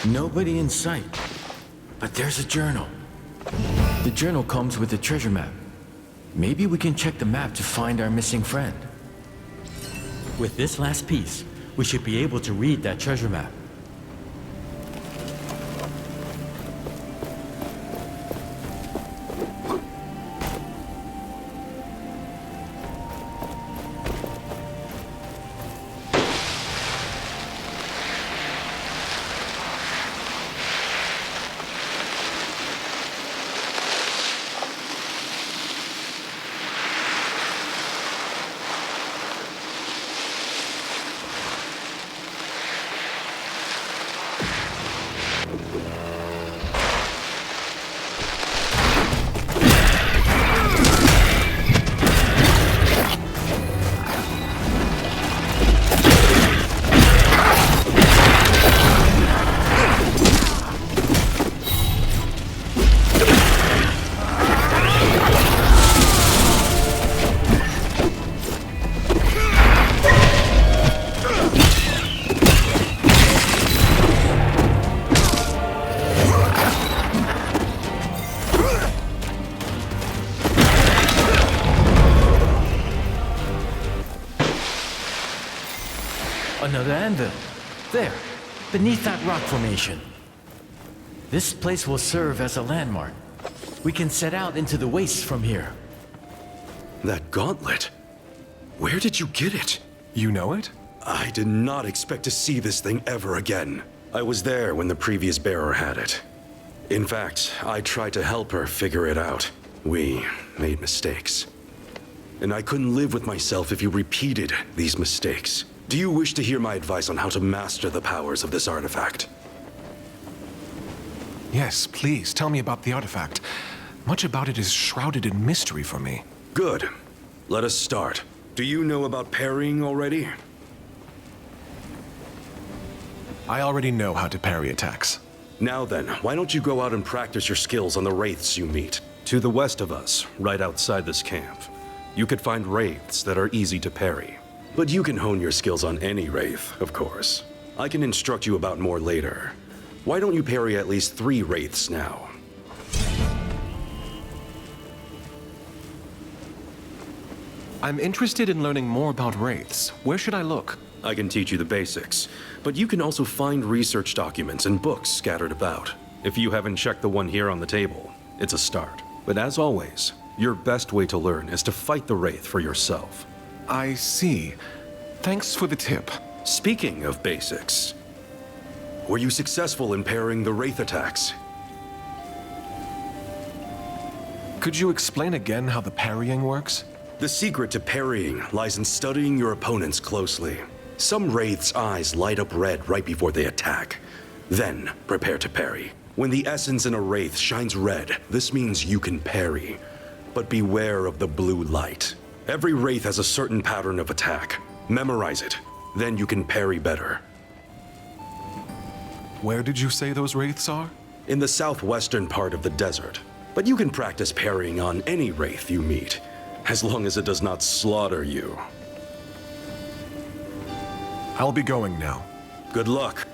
Nobody in sight. But there's a journal. The journal comes with a treasure map. Maybe we can check the map to find our missing friend. With this last piece, we should be able to read that treasure map. Another anvil. There, beneath that rock formation. This place will serve as a landmark. We can set out into the wastes from here. That gauntlet? Where did you get it? You know it? I did not expect to see this thing ever again. I was there when the previous bearer had it. In fact, I tried to help her figure it out. We made mistakes. And I couldn't live with myself if you repeated these mistakes. Do you wish to hear my advice on how to master the powers of this artifact? Yes, please, tell me about the artifact. Much about it is shrouded in mystery for me. Good. Let us start. Do you know about parrying already? I already know how to parry attacks. Now then, why don't you go out and practice your skills on the wraiths you meet? To the west of us, right outside this camp, you could find wraiths that are easy to parry. But you can hone your skills on any wraith, of course. I can instruct you about more later. Why don't you parry at least 3 wraiths now? I'm interested in learning more about wraiths. Where should I look? I can teach you the basics, but you can also find research documents and books scattered about. If you haven't checked the one here on the table, it's a start. But as always, your best way to learn is to fight the wraith for yourself. I see. Thanks for the tip. Speaking of basics, were you successful in parrying the wraith attacks? Could you explain again how the parrying works? The secret to parrying lies in studying your opponents closely. Some wraiths' eyes light up red right before they attack. Then, prepare to parry. When the essence in a wraith shines red, this means you can parry. But beware of the blue light. Every wraith has a certain pattern of attack. Memorize it. Then you can parry better. Where did you say those wraiths are? In the southwestern part of the desert. But you can practice parrying on any wraith you meet, as long as it does not slaughter you. I'll be going now. Good luck.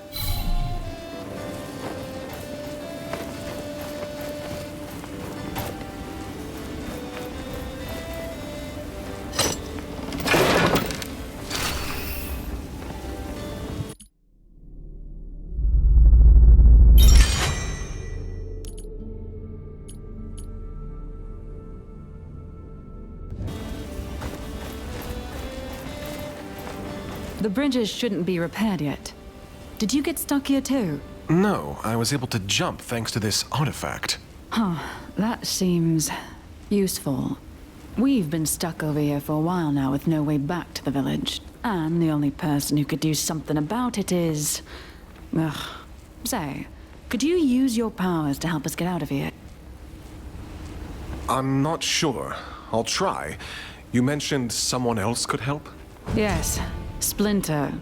The bridges shouldn't be repaired yet. Did you get stuck here too? No, I was able to jump thanks to this artifact. Huh, that seems useful. We've been stuck over here for a while now with no way back to the village. And the only person who could do something about it is... Ugh. Say, could you use your powers to help us get out of here? I'm not sure. I'll try. You mentioned someone else could help? Yes, Splinter.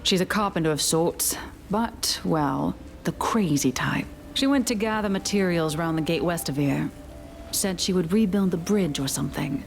She's a carpenter of sorts, but, well, the crazy type. She went to gather materials around the gate west of here. Said she would rebuild the bridge or something.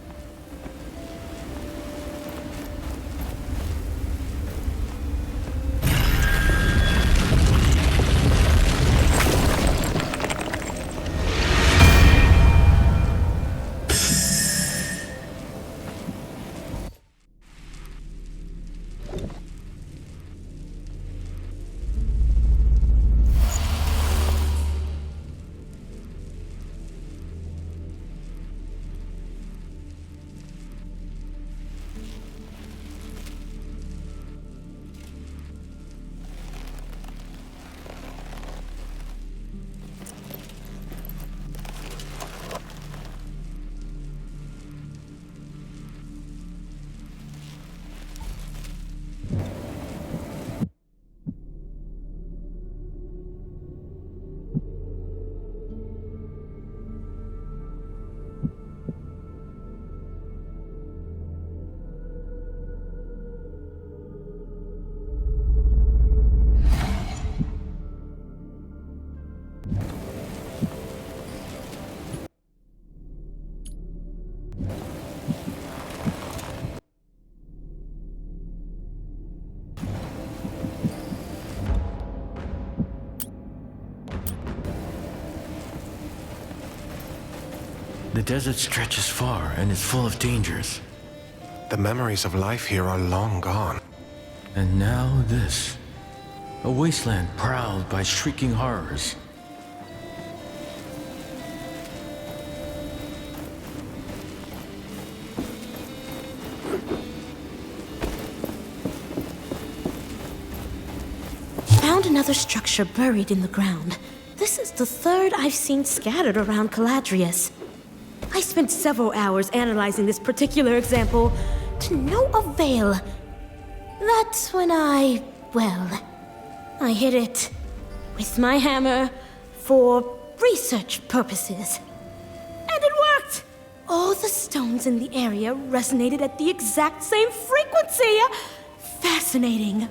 The desert stretches far and is full of dangers. The memories of life here are long gone. And now this. A wasteland prowled by shrieking horrors. Found another structure buried in the ground. This is the third I've seen scattered around Caladrius. I spent several hours analyzing this particular example, to no avail. That's when I hit it with my hammer for research purposes. And it worked! All the stones in the area resonated at the exact same frequency! Fascinating.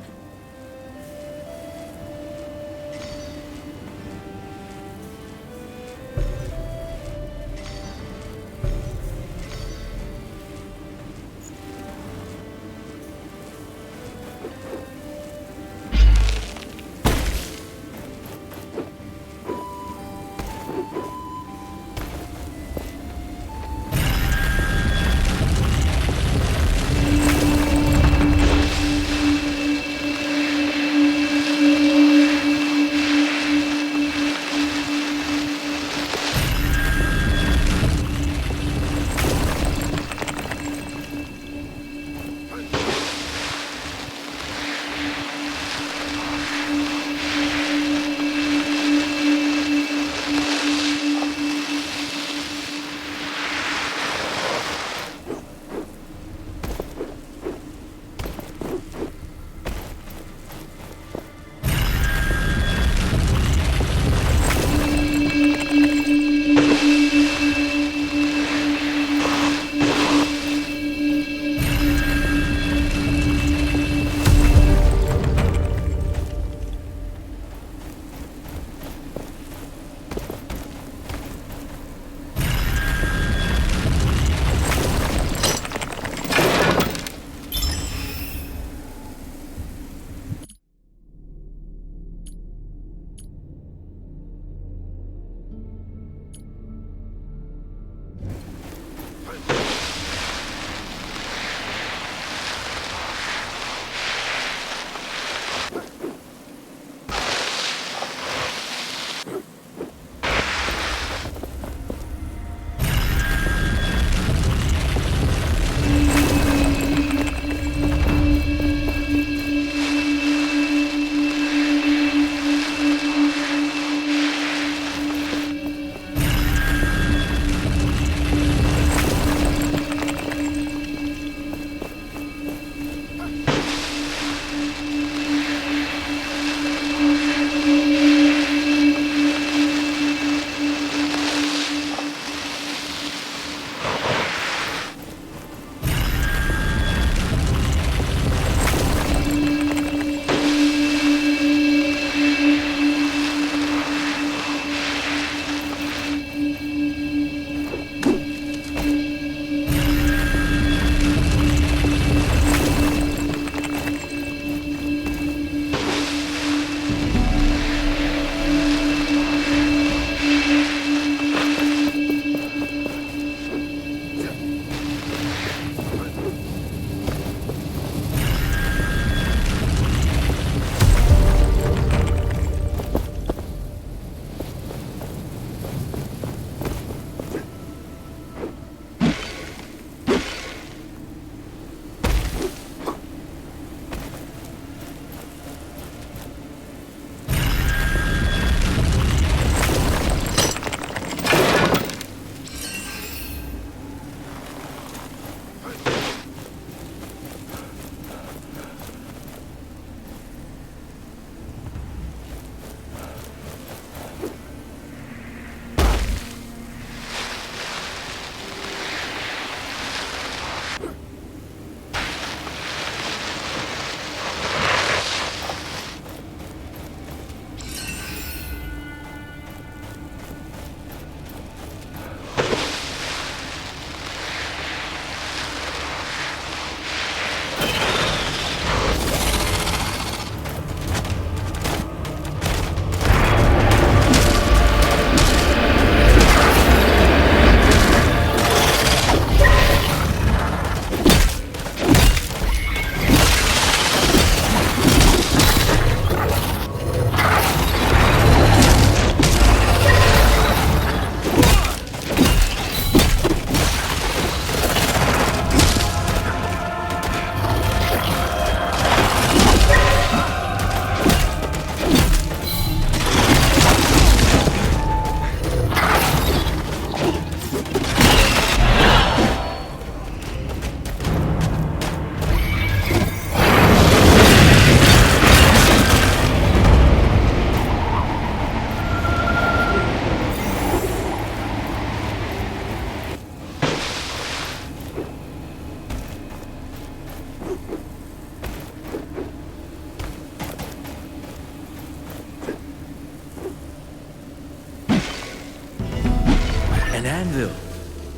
anvil.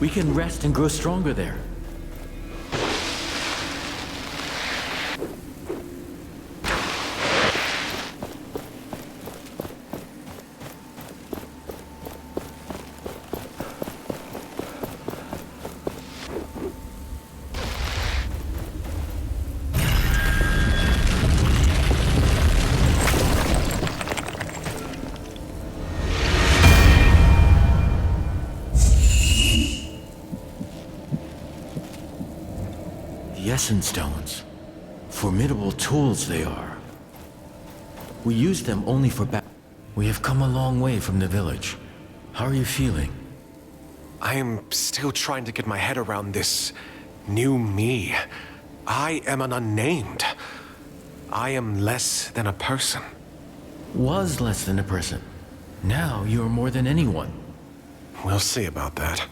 We can rest and grow stronger there. The Essence Stones. Formidable tools they are. We use them only for We have come a long way from the village. How are you feeling? I am still trying to get my head around this new me. I am an unnamed. I am less than a person. Was less than a person. Now you are more than anyone. We'll see about that.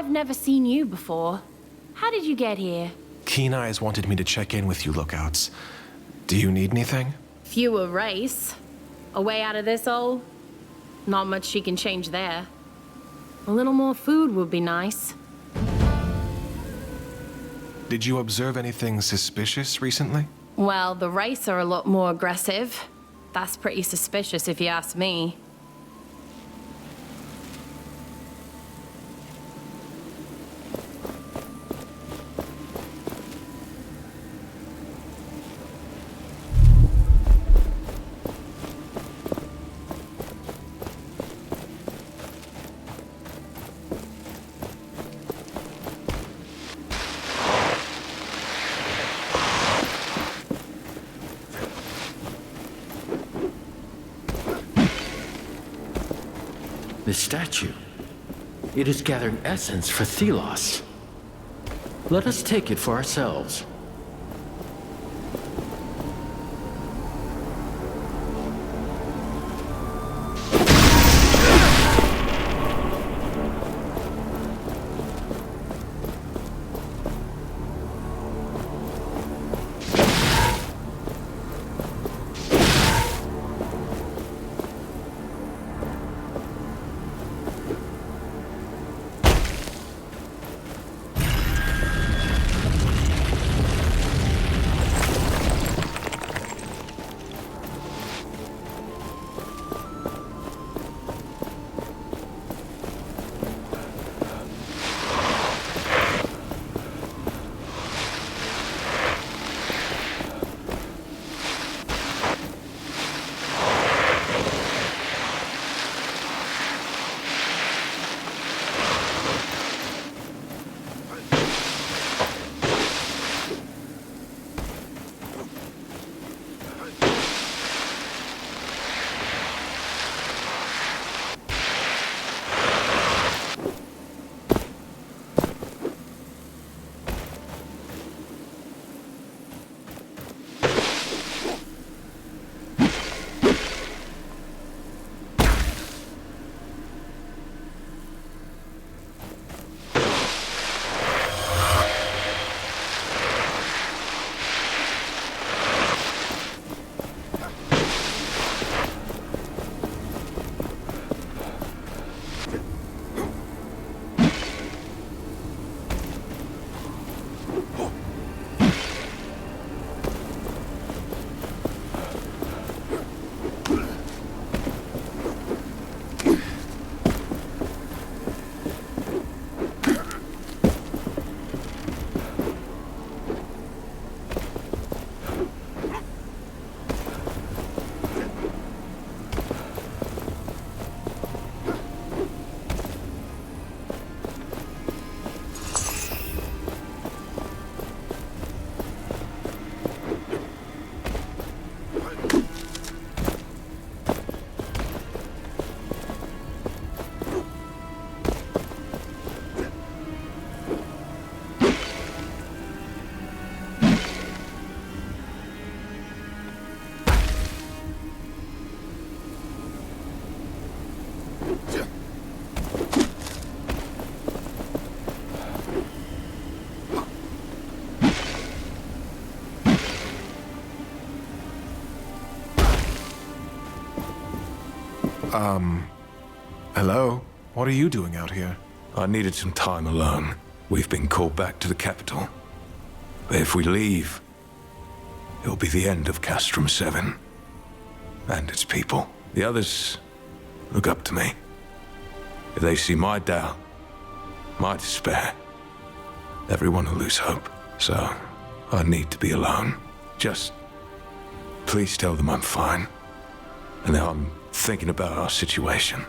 I've never seen you before. How did you get here? Keen Eyes wanted me to check in with you lookouts. Do you need anything? Fewer race. A way out of this hole? Not much she can change there. A little more food would be nice. Did you observe anything suspicious recently? Well, the race are a lot more aggressive. That's pretty suspicious if you ask me. The statue. It is gathering essence for Thelos. Let us take it for ourselves. Hello? What are you doing out here? I needed some time alone. We've been called back to the capital. But if we leave, it'll be the end of Castrum 7. And its people. The others look up to me. If they see my doubt, my despair, everyone will lose hope. So, I need to be alone. Just please tell them I'm fine. And that I'm thinking about our situation.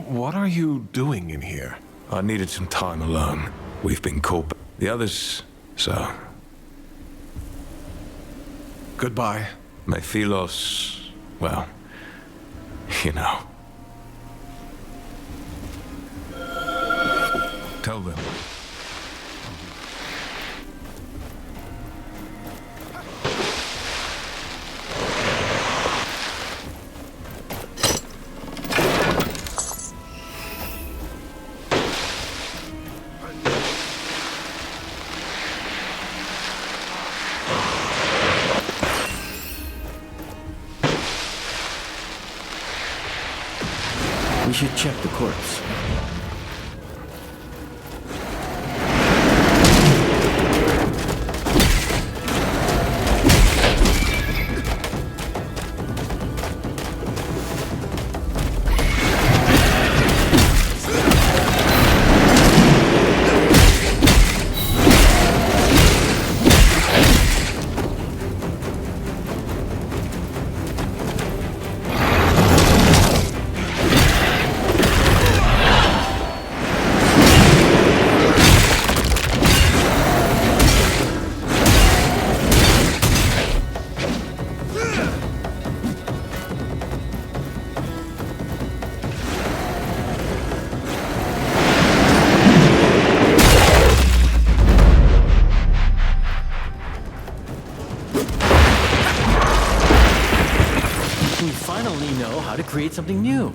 What are you doing in here? I needed some time alone. We've been called back. The others, so... Goodbye. May Philos, well, you know. Tell them. We should check the corpse. We finally know how to create something new.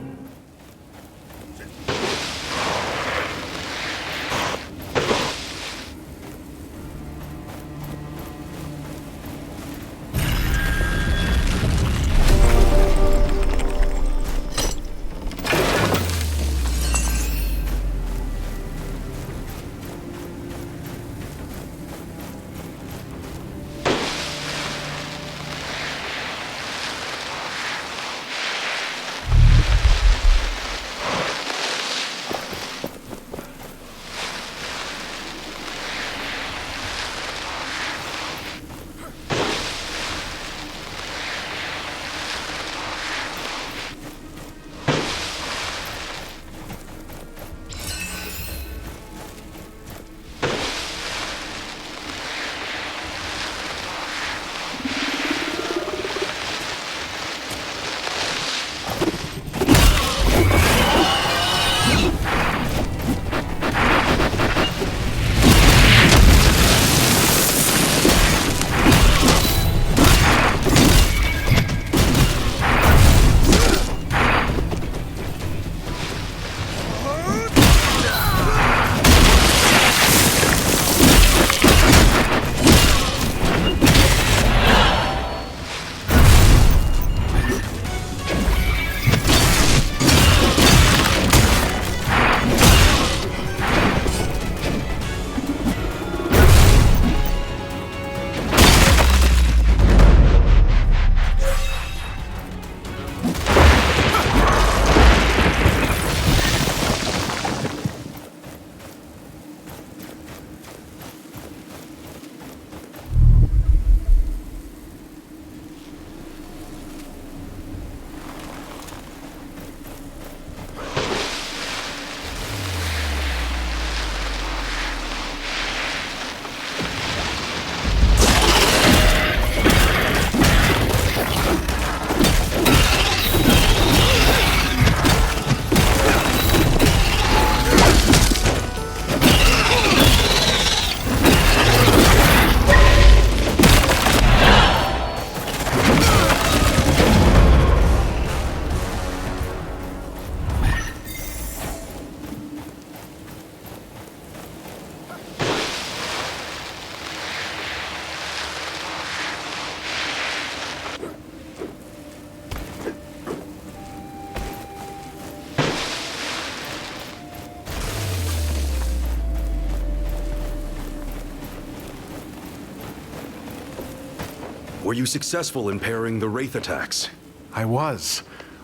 Were you successful in parrying the Wraith attacks? I was.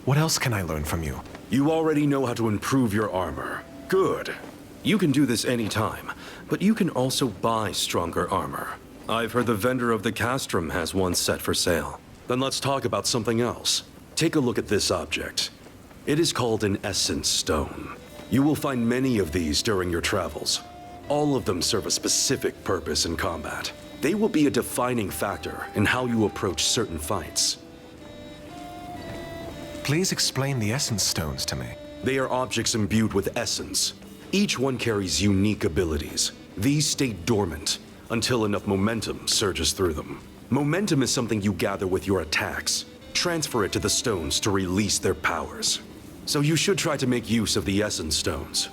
What else can I learn from you? You already know how to improve your armor. Good. You can do this anytime, but you can also buy stronger armor. I've heard the vendor of the castrum has one set for sale. Then let's talk about something else. Take a look at this object. It is called an essence stone. You will find many of these during your travels. All of them serve a specific purpose in combat. They will be a defining factor in how you approach certain fights. Please explain the essence stones to me. They are objects imbued with essence. Each one carries unique abilities. These stay dormant until enough momentum surges through them. Momentum is something you gather with your attacks. Transfer it to the stones to release their powers. So you should try to make use of the essence stones.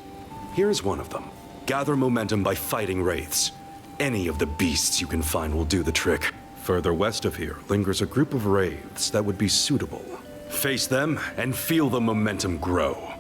Here's one of them. Gather momentum by fighting wraiths. Any of the beasts you can find will do the trick. Further west of here lingers a group of wraiths that would be suitable. Face them and feel the momentum grow.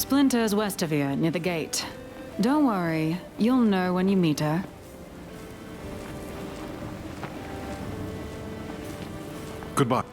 Splinter's west of here, near the gate. Don't worry, you'll know when you meet her. Goodbye.